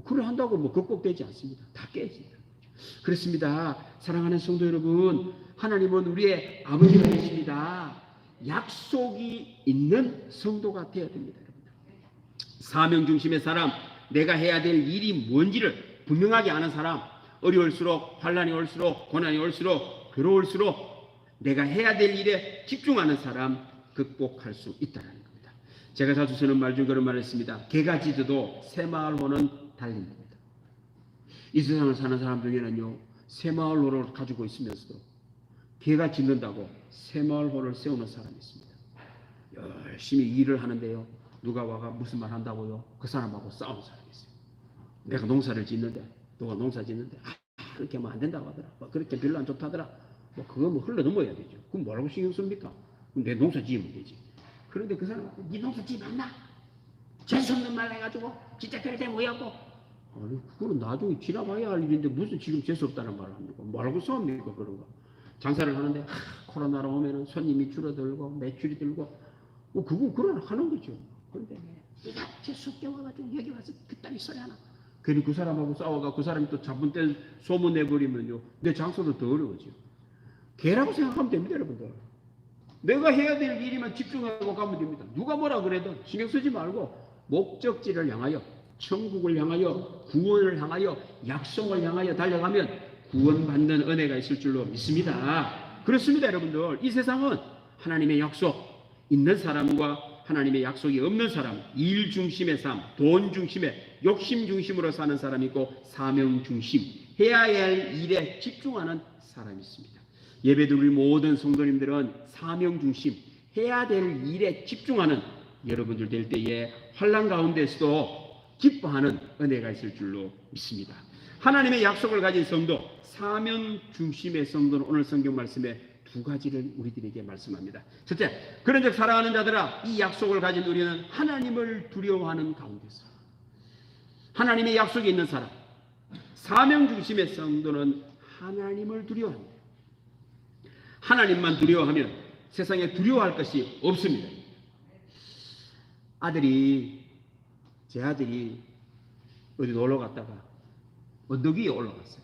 그래 한다고 극복되지 않습니다. 다 깨집니다. 그렇습니다. 사랑하는 성도 여러분, 하나님은 우리의 아버지가 되십니다. 약속이 있는 성도가 되어야 됩니다. 사명 중심의 사람, 내가 해야 될 일이 뭔지를 분명하게 아는 사람, 어려울수록 환난이 올수록 고난이 올수록 괴로울수록 내가 해야 될 일에 집중하는 사람 극복할 수 있다는 겁니다. 제가 자주 쓰는 말 중 그런 말을 했습니다. 개가 짖어도 새마을호는 달립니다. 이 세상을 사는 사람 중에는요, 새마을호를 가지고 있으면서도 개가 짖는다고 새마을호를 세우는 사람이 있습니다. 열심히 일을 하는데요, 누가 와가 무슨 말 한다고요? 그 사람하고 싸우는 사람이 있어요. 내가 농사를 짓는데 누가 농사 짓는데 그렇게 하면 안 된다고 하더라. 그렇게 별로 안 좋다더라. 그거 흘러 넘어야 되죠. 그럼 뭐라고 신경 씁니까? 그럼 내 농사 지으면 되지. 그런데 그 사람은 네 농사 지면 안 나? 재수없는 말 해가지고 진짜 그럴 때 뭐였고? 아니 그거는 나중에 지나봐야 할 일인데 무슨 지금 재수없다는 말을 합니까? 뭐라고 싸웁니까 그런 거? 장사를 하는데 코로나로 오면은 손님이 줄어들고 매출이 들고 그거 그러나 하는 거죠. 그런데 네가 재수없게 와가지고 여기 와서 그따위 소리 하나. 괜히 그 사람하고 싸워가 그 사람이 또 잘못된 소문 내버리면요 내 장사도 더 어려워지요. 개라고 생각하면 됩니다, 여러분들. 내가 해야 될 일이만 집중하고 가면 됩니다. 누가 뭐라 그래도 신경 쓰지 말고 목적지를 향하여, 천국을 향하여, 구원을 향하여, 약속을 향하여 달려가면 구원받는 은혜가 있을 줄로 믿습니다. 그렇습니다, 여러분들. 이 세상은 하나님의 약속 있는 사람과 하나님의 약속이 없는 사람, 일 중심의 삶, 돈 중심의 욕심 중심으로 사는 사람이 있고 사명 중심, 해야 할 일에 집중하는 사람이 있습니다. 예배드 우리 모든 성도님들은 사명 중심, 해야 될 일에 집중하는 여러분들 될 때에 환난 가운데서도 기뻐하는 은혜가 있을 줄로 믿습니다. 하나님의 약속을 가진 성도, 사명 중심의 성도는 오늘 성경 말씀에 두 가지를 우리들에게 말씀합니다. 첫째, 그런즉 사랑하는 자들아, 이 약속을 가진 우리는 하나님을 두려워하는 가운데서, 하나님의 약속이 있는 사람, 사명 중심의 성도는 하나님을 두려워합니다. 하나님만 두려워하면 세상에 두려워할 것이 없습니다. 제 아들이 어디 놀러 갔다가 언덕 위에 올라갔어요.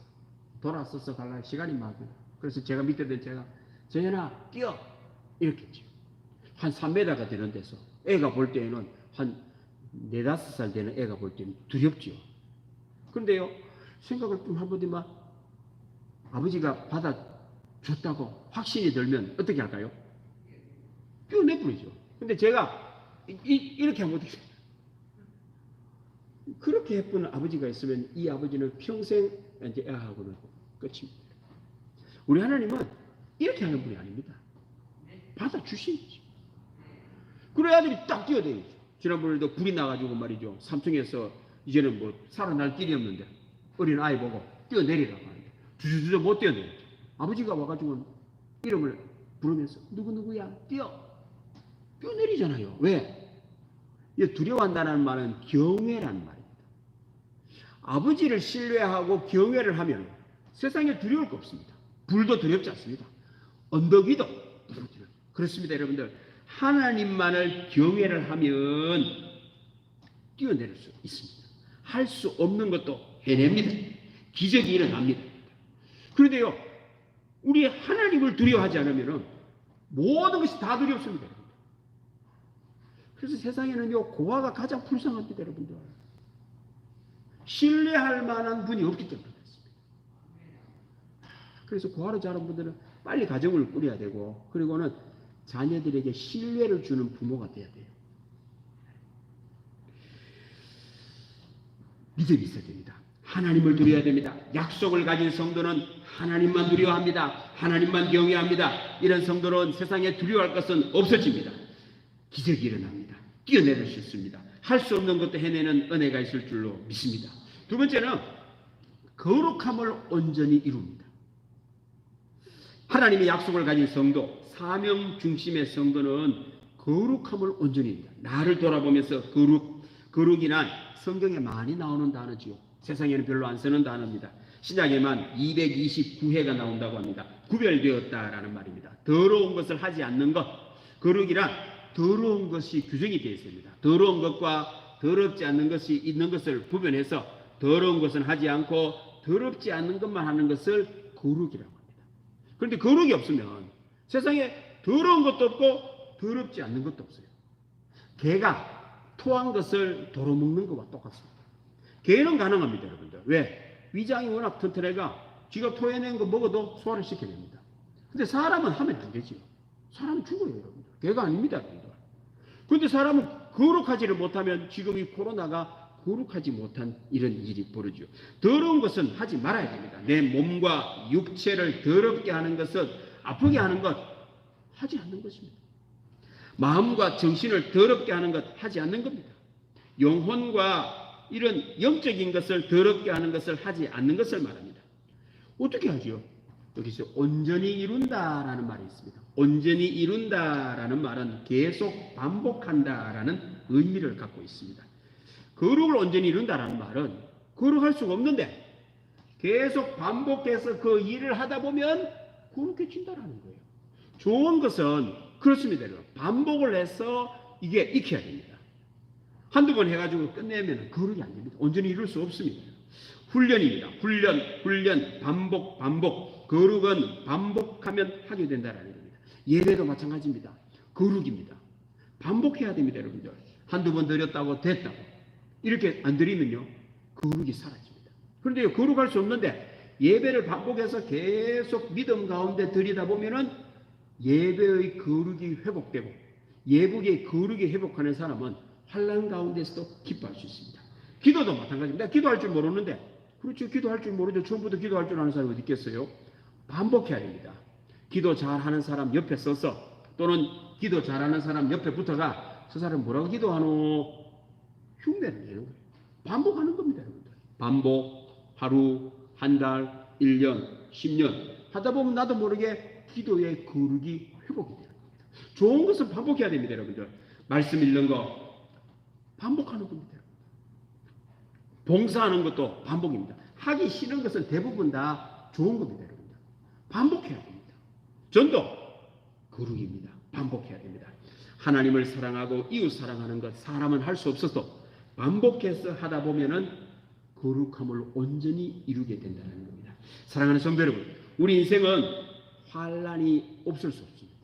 돌아서서 갈라 시간이 많아요. 그래서 제가 밑에 된 제가 저현아 뛰어 이렇게 했죠. 한 3m가 되는 데서 애가 볼 때에는 한 4, 5살 되는 애가 볼 때는 두렵죠. 그런데요 생각을 좀 해보더만 아버지가 받아줬다고 확신이 들면 어떻게 할까요? 뛰어내버리죠. 근데 제가 이렇게 하면 어떻게 해요? 그렇게 예쁜 아버지가 있으면 이 아버지는 평생 이제 애하고는 끝입니다. 우리 하나님은 이렇게 하는 분이 아닙니다. 받아주시지. 그래야 아들이 딱 뛰어다니죠. 지난번에도 불이 나가지고 말이죠. 3층에서 이제는 뭐 살아날 길이 없는데 어린 아이 보고 뛰어내리라고 하는데 주저주저 못 뛰어내리죠. 아버지가 와가지고 이름을 부르면서 누구누구야 뛰어내리잖아요. 왜? 두려워한다는 말은 경외라는 말입니다. 아버지를 신뢰하고 경외를 하면 세상에 두려울 거 없습니다. 불도 두렵지 않습니다. 언덕 위도 두렵지. 그렇습니다, 여러분들. 하나님만을 경외를 하면 뛰어내릴 수 있습니다. 할 수 없는 것도 해냅니다. 기적이 일어납니다. 그런데요, 우리 하나님을 두려워하지 않으면 모든 것이 다 두렵습니다. 그래서 세상에는요, 고아가 가장 불쌍합니다, 여러분들. 신뢰할 만한 분이 없기 때문에 그렇습니다. 그래서 고아를 자란 분들은 빨리 가정을 꾸려야 되고, 그리고는 자녀들에게 신뢰를 주는 부모가 돼야 돼요. 믿음이 있어야 됩니다. 하나님을 두려워야 됩니다. 약속을 가진 성도는 하나님만 두려워합니다. 하나님만 경외합니다. 이런 성도는 세상에 두려워할 것은 없어집니다. 기적이 일어납니다. 뛰어내릴 수 있습니다. 할 수 없는 것도 해내는 은혜가 있을 줄로 믿습니다. 두 번째는 거룩함을 온전히 이룹니다. 하나님의 약속을 가진 성도, 사명 중심의 성도는 거룩함을 온전히 이룹니다. 나를 돌아보면서 거룩이란 성경에 많이 나오는 단어지요. 세상에는 별로 안 쓰는 단어입니다. 신약에만 229회가 나온다고 합니다. 구별되었다라는 말입니다. 더러운 것을 하지 않는 것. 거룩이란 더러운 것이 규정이 되어 있습니다. 더러운 것과 더럽지 않는 것이 있는 것을 구분해서 더러운 것은 하지 않고 더럽지 않는 것만 하는 것을 거룩이라고 합니다. 그런데 거룩이 없으면 세상에 더러운 것도 없고 더럽지 않는 것도 없어요. 개가 토한 것을 도로 먹는 것과 똑같습니다. 개는 가능합니다, 여러분들. 왜? 위장이 워낙 튼튼해가 쥐가 토해낸 거 먹어도 소화를 시켜냅니다. 근데 사람은 하면 안 되지요. 사람은 죽어요, 여러분들. 개가 아닙니다, 여러분들. 그런데 사람은 거룩하지를 못하면 지금 이 코로나가 거룩하지 못한 이런 일이 벌어지죠. 더러운 것은 하지 말아야 됩니다. 내 몸과 육체를 더럽게 하는 것은, 아프게 하는 것 하지 않는 것입니다. 마음과 정신을 더럽게 하는 것 하지 않는 겁니다. 영혼과 이런 영적인 것을 더럽게 하는 것을 하지 않는 것을 말합니다. 어떻게 하죠? 여기서 온전히 이룬다라는 말이 있습니다. 온전히 이룬다라는 말은 계속 반복한다라는 의미를 갖고 있습니다. 거룩을 온전히 이룬다라는 말은 거룩할 수가 없는데 계속 반복해서 그 일을 하다 보면 거룩해진다라는 거예요. 좋은 것은 그렇습니다. 반복을 해서 이게 익혀야 됩니다. 한두 번 해가지고 끝내면 거룩이 안 됩니다. 온전히 이룰 수 없습니다. 훈련입니다. 훈련, 반복. 거룩은 반복하면 하게 된다라는 겁니다. 예배도 마찬가지입니다. 거룩입니다. 반복해야 됩니다, 여러분들. 한두 번 드렸다고 됐다고 이렇게 안 드리면요, 거룩이 사라집니다. 그런데 거룩할 수 없는데 예배를 반복해서 계속 믿음 가운데 드리다 보면은 예배의 거룩이 회복되고 예배의 거룩이 회복하는 사람은 환난 가운데서도 기뻐할 수 있습니다. 기도도 마찬가지입니다. 기도할 줄 모르는데, 그렇죠, 기도할 줄 모르죠. 처음부터 기도할 줄 아는 사람이 어디 있겠어요? 반복해야 됩니다. 기도 잘하는 사람 옆에 서서, 또는 기도 잘하는 사람 옆에 붙어가 저 사람 뭐라고 기도하노? 흉내를 내는 거예요. 반복하는 겁니다, 여러분들. 반복, 하루, 한 달, 1년, 10년 하다 보면 나도 모르게 기도의 거룩이 회복이 되는 겁니다. 좋은 것은 반복해야 됩니다, 여러분들. 말씀 읽는 거 반복하는 겁니다. 봉사하는 것도 반복입니다. 하기 싫은 것은 대부분 다 좋은 겁니다, 여러분들. 반복해야 됩니다. 전도 거룩입니다. 반복해야 됩니다. 하나님을 사랑하고 이웃 사랑하는 것 사람은 할 수 없어도 반복해서 하다 보면은 거룩함을 온전히 이루게 된다는 겁니다. 사랑하는 성도 여러분, 우리 인생은 환란이 없을 수 없습니다.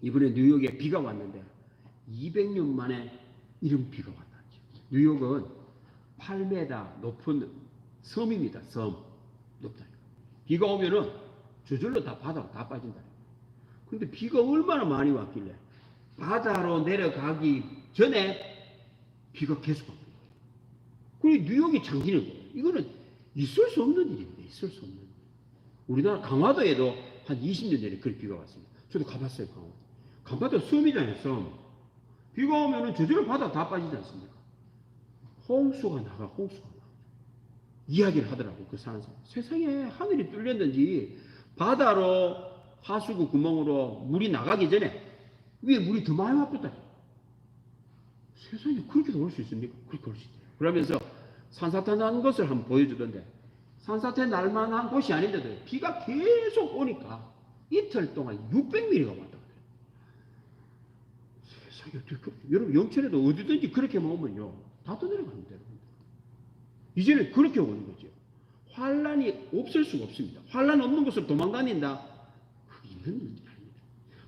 이번에 뉴욕에 비가 왔는데 200년 만에 이런 비가 왔다. 뉴욕은 8m 높은 섬입니다. 섬 높다. 비가 오면은 저절로 다 바다로 다 빠진다. 그런데 비가 얼마나 많이 왔길래 바다로 내려가기 전에 비가 계속 왔다. 그리고 뉴욕이 잠기는 거예요. 이거는 있을 수 없는 일입니다. 있을 수 없는 일. 우리나라 강화도에도 한 20년 전에 그렇게 비가 왔습니다. 저도 가봤어요. 강화도 섬이잖아요. 섬. 비가 오면은 저절로 바다 다 빠지지 않습니까? 홍수가 나가. 이야기를 하더라고, 그 사는 사람. 세상에 하늘이 뚫렸는지 바다로 하수구 구멍으로 물이 나가기 전에 위에 물이 더 많이 왔거든. 세상에 그렇게도 올 수 있습니까? 그렇게 올 수 있대요. 그러면서 산사태 난 것을 한번 보여주던데, 산사태 날 만한 곳이 아닌데도 비가 계속 오니까 이틀 동안 600mm가 왔다. 세상에 어떻게, 여러분 영천에도 어디든지 그렇게 오면요 다 떠내려갑니다. 여러분. 이제는 그렇게 오는 거죠. 환란이 없을 수가 없습니다. 환란 없는 곳으로 도망다닌다. 그 있는 일이 아닙니다.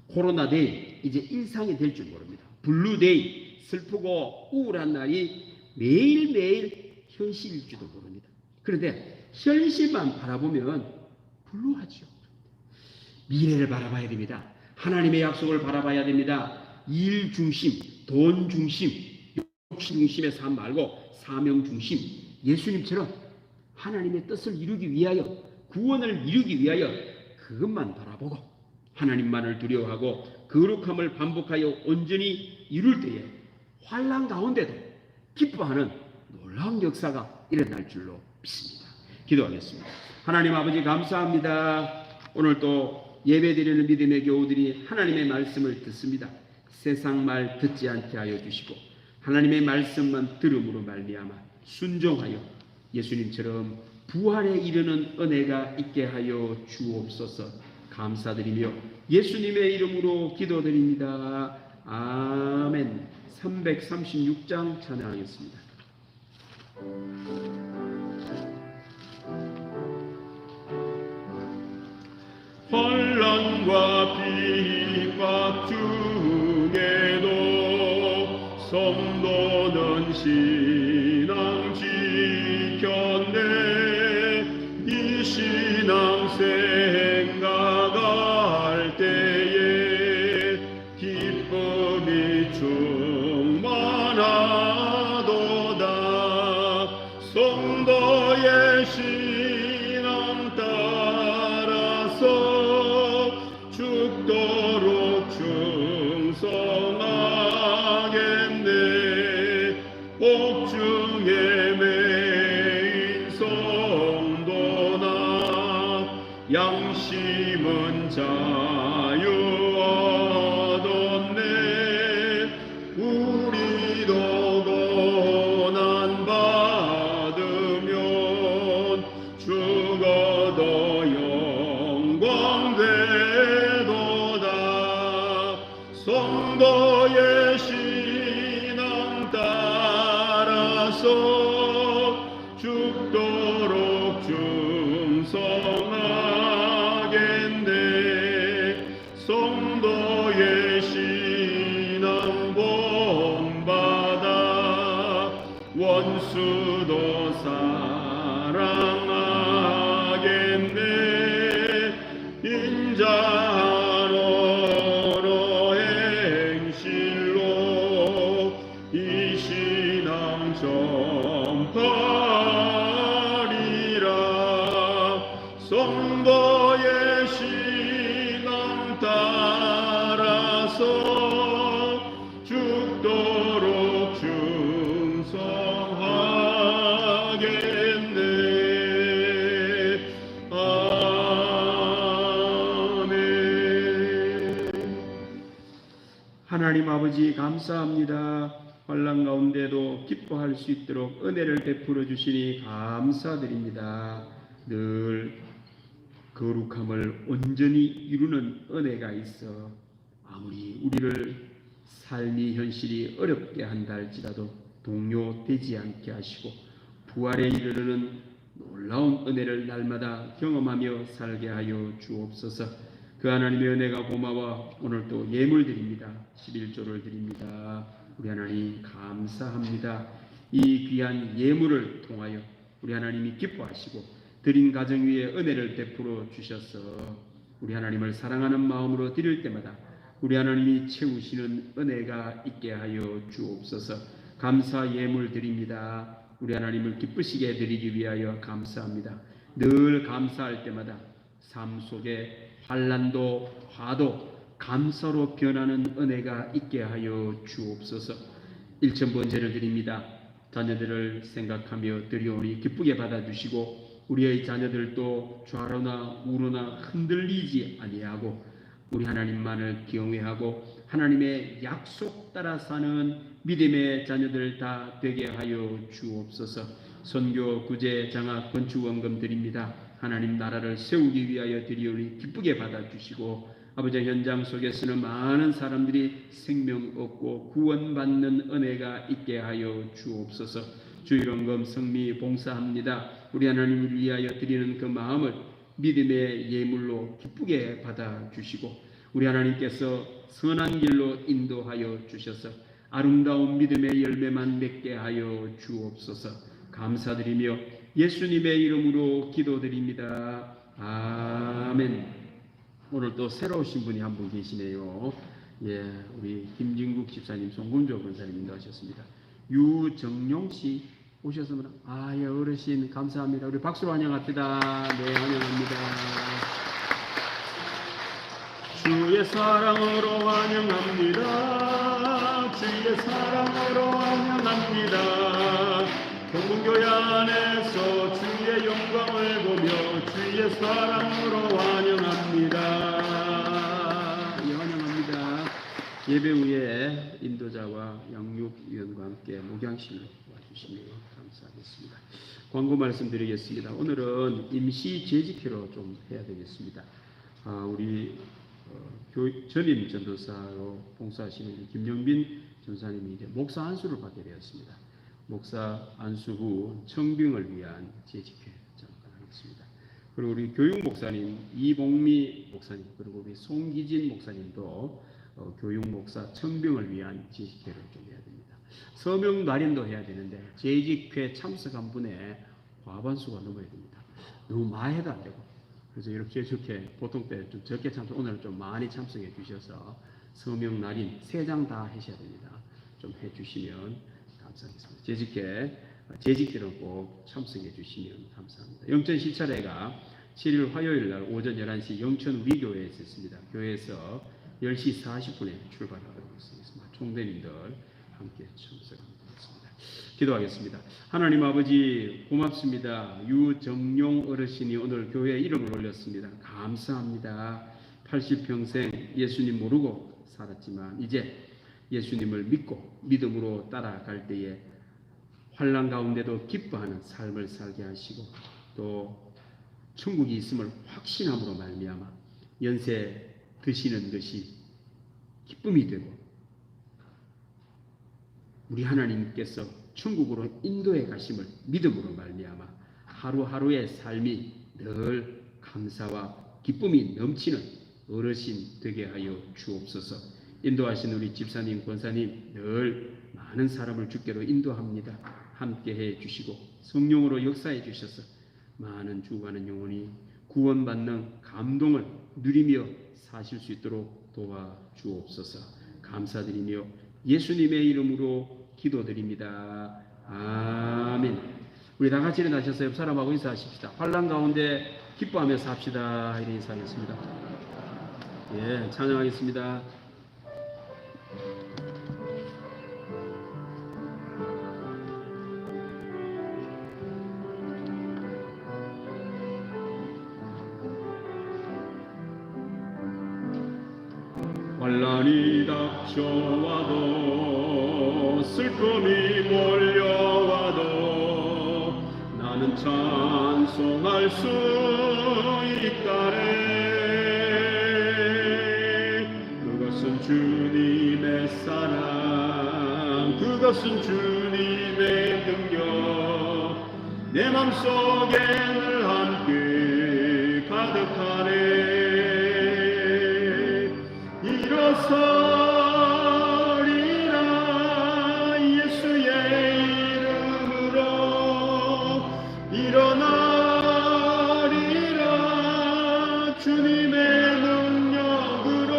코로나 데이 이제 일상이 될 줄 모릅니다. 블루 데이, 슬프고 우울한 날이 매일매일 현실일지도 모릅니다. 그런데 현실만 바라보면 블루하죠. 미래를 바라봐야 됩니다. 하나님의 약속을 바라봐야 됩니다. 일 중심, 돈 중심, 욕심 중심의 삶 말고 사명 중심, 예수님처럼 하나님의 뜻을 이루기 위하여, 구원을 이루기 위하여 그것만 바라보고 하나님만을 두려워하고 거룩함을 반복하여 온전히 이룰 때에 환난 가운데도 기뻐하는 놀라운 역사가 일어날 줄로 믿습니다. 기도하겠습니다. 하나님 아버지 감사합니다. 오늘 또 예배드리는 믿음의 교우들이 하나님의 말씀을 듣습니다. 세상 말 듣지 않게 하여 주시고 하나님의 말씀만 들음으로 말미암아 순종하여 예수님처럼 부활에 이르는 은혜가 있게 하여 주옵소서. 감사드리며 예수님의 이름으로 기도드립니다. 아멘. 336장 찬양하겠습니다. 환난과 핍박 중에도 성도는 신앙 지켰네. 이 신앙 생각할 때에 기쁨이 충만하도다. 성도의 신앙 따라서 죽도록 충성하겠네. 옥중에 매인 성도나 양심은 자유 얻었네. 우리도 고난 받으면 죽어도 영광 되도다. 성도의 신앙 따라서 죽도록 충성하겠네. 성도의 신앙 본받아 원수도 사랑하겠네. 인자하노로 행실로 이 신앙 전파리라. 성도의 신앙 따라서 죽도록 충성하겠네. 아멘. 하나님 아버지 감사합니다. 환난 가운데도 기뻐할 수 있도록 은혜를 베풀어 주시니 감사드립니다. 늘 거룩함을 온전히 이루는 은혜가 있어 아무리 우리를 삶의 현실이 어렵게 한다 할지라도 동요되지 않게 하시고 부활에 이르르는 놀라운 은혜를 날마다 경험하며 살게 하여 주옵소서. 그 하나님의 은혜가 고마워 오늘 또 예물 드립니다. 11조를 드립니다. 우리 하나님 감사합니다. 이 귀한 예물을 통하여 우리 하나님이 기뻐하시고 드린 가정 위에 은혜를 베풀어 주셔서 우리 하나님을 사랑하는 마음으로 드릴 때마다 우리 하나님이 채우시는 은혜가 있게 하여 주옵소서. 감사 예물 드립니다. 우리 하나님을 기쁘시게 드리기 위하여 감사합니다. 늘 감사할 때마다 삶 속에 환난도 화도 감사로 변하는 은혜가 있게 하여 주옵소서. 일천번제를 드립니다. 자녀들을 생각하며 드리오니 기쁘게 받아주시고 우리의 자녀들도 좌로나 우로나 흔들리지 아니하고 우리 하나님만을 경외하고 하나님의 약속 따라 사는 믿음의 자녀들 다 되게 하여 주옵소서. 선교, 구제, 장학, 건축원금 드립니다. 하나님 나라를 세우기 위하여 드리오니 기쁘게 받아주시고 아버지 현장 속에서는 많은 사람들이 생명 얻고 구원받는 은혜가 있게 하여 주옵소서. 주일원금 성미 봉사합니다. 우리 하나님을 위하여 드리는 그 마음을 믿음의 예물로 기쁘게 받아주시고 우리 하나님께서 선한 길로 인도하여 주셔서 아름다운 믿음의 열매만 맺게 하여 주옵소서. 감사드리며 예수님의 이름으로 기도드립니다. 아멘. 오늘 또 새로 오신 분이 한 분 계시네요. 예, 우리 김진국 집사님, 송금조 권사님 인도하셨습니다. 유정용 씨 오셨으면 예, 어르신 감사합니다. 우리 박수로 환영합니다. 네, 환영합니다. 주의 사랑으로 환영합니다. 주의 사랑으로 환영합니다. 동문교회 안에서 주의 영광을 보며 주의 사랑으로 환영합니다. 예, 환영합니다. 예배 후에 인도자와 양육위원과 함께 목양실로 와주시면 감사하겠습니다. 광고 말씀드리겠습니다. 오늘은 임시 재직회로 좀 해야 되겠습니다. 우리 전임 전도사로 봉사하시는 김영빈 전사님이 이제 목사 안수를 받게 되었습니다. 목사 안수 후 청빙을 위한 재직회 잠깐하겠습니다. 그리고 우리 교육 목사님 이봉미 목사님 그리고 우리 송기진 목사님도 교육 목사 청빙을 위한 재직회를 좀 해야 됩니다. 서명 날인도 해야 되는데 재직회 참석한 분의 과반수가 넘어야 됩니다. 너무 많이 해도 안 되고 그래서 이렇게 적게 보통 때 좀 적게 참석 오늘 좀 많이 참석해 주셔서 서명 날인 3장 다 하셔야 됩니다. 좀 해주시면 감사하겠습니다. 재직회는 꼭 참석해 주시면 감사합니다. 영천 시차례가 7일 화요일 날 오전 11시 영천 위교회에 있었습니다. 교회에서 10시 40분에 출발하도록 하겠습니다. 총대님들 함께 참석하겠습니다. 기도하겠습니다. 하나님 아버지 고맙습니다. 유정용 어르신이 오늘 교회에 이름을 올렸습니다. 감사합니다. 80평생 예수님 모르고 살았지만 이제 예수님을 믿고 믿음으로 따라갈 때에 환난 가운데도 기뻐하는 삶을 살게 하시고 또 천국이 있음을 확신함으로 말미암아 연세 드시는 것이 기쁨이 되고 우리 하나님께서 천국으로 인도해 가심을 믿음으로 말미암아 하루하루의 삶이 늘 감사와 기쁨이 넘치는 어르신 되게 하여 주옵소서. 인도하신 우리 집사님, 권사님 늘 많은 사람을 주께로 인도합니다. 함께해 주시고 성령으로 역사해 주셔서 많은 죽어가는 영혼이 구원받는 감동을 누리며 사실 수 있도록 도와주옵소서. 감사드리며 예수님의 이름으로 기도드립니다. 아멘. 우리 다 같이 일어나셔서 옆 사람하고 인사하십시다. 환난 가운데 기뻐하며 삽시다. 이런 인사하겠습니다. 예, 찬양하겠습니다. 환난이 닥쳐와도 슬픔이 몰려와도 나는 찬송할 수 있다네. 그것은 주님의 사랑, 그것은 주님의 능력, 내 맘속에 늘 함께 가득하네. 일어서리라 예수의 이름으로 일어나리라 주님의 능력으로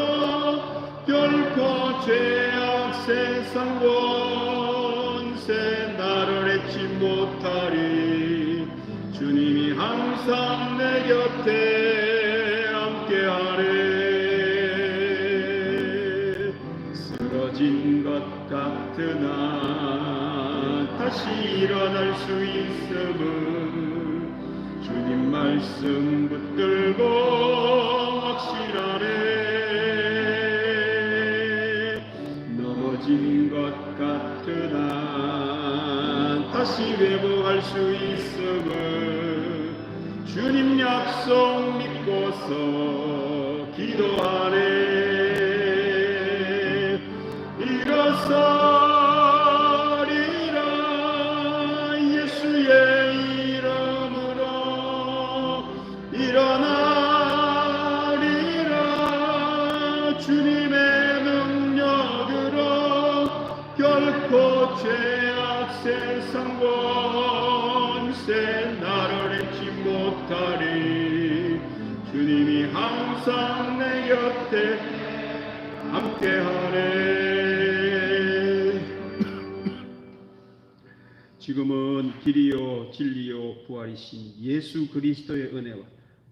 결코 죄악 세상 권세 나를 해치 못하리. 주님이 항상 내 곁에 함께하네. 쓰러진 것 같으나 다시 일어날 수 있음은 주님 말씀 붙들고 확실하네. 넘어진 것 같으나 다시 회복할 수 있음은 주님 약속 믿고서 기도하네. 일어서리라 예수의 이름으로 일어나리라 주님의 능력으로 결코 죄악 세상 권세 나를 해치 못하리. 주님이 항상 내 곁에 함께하네. 지금은 길이요 진리요 부활이신 예수 그리스도의 은혜와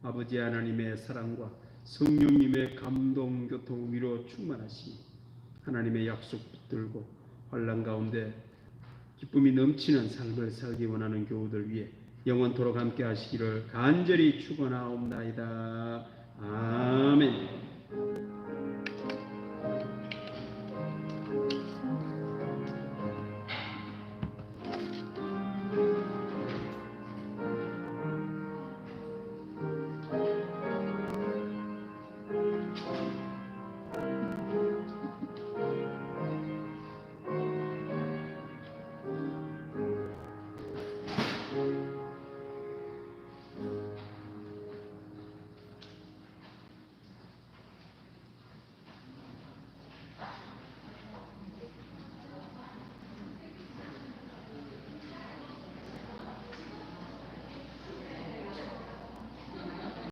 아버지 하나님의 사랑과 성령님의 감동 교통 위로 충만하시니 하나님의 약속 붙들고 환난 가운데 기쁨이 넘치는 삶을 살기 원하는 교우들 위해 영원토록 함께 하시기를 간절히 축원하옵나이다. 아멘.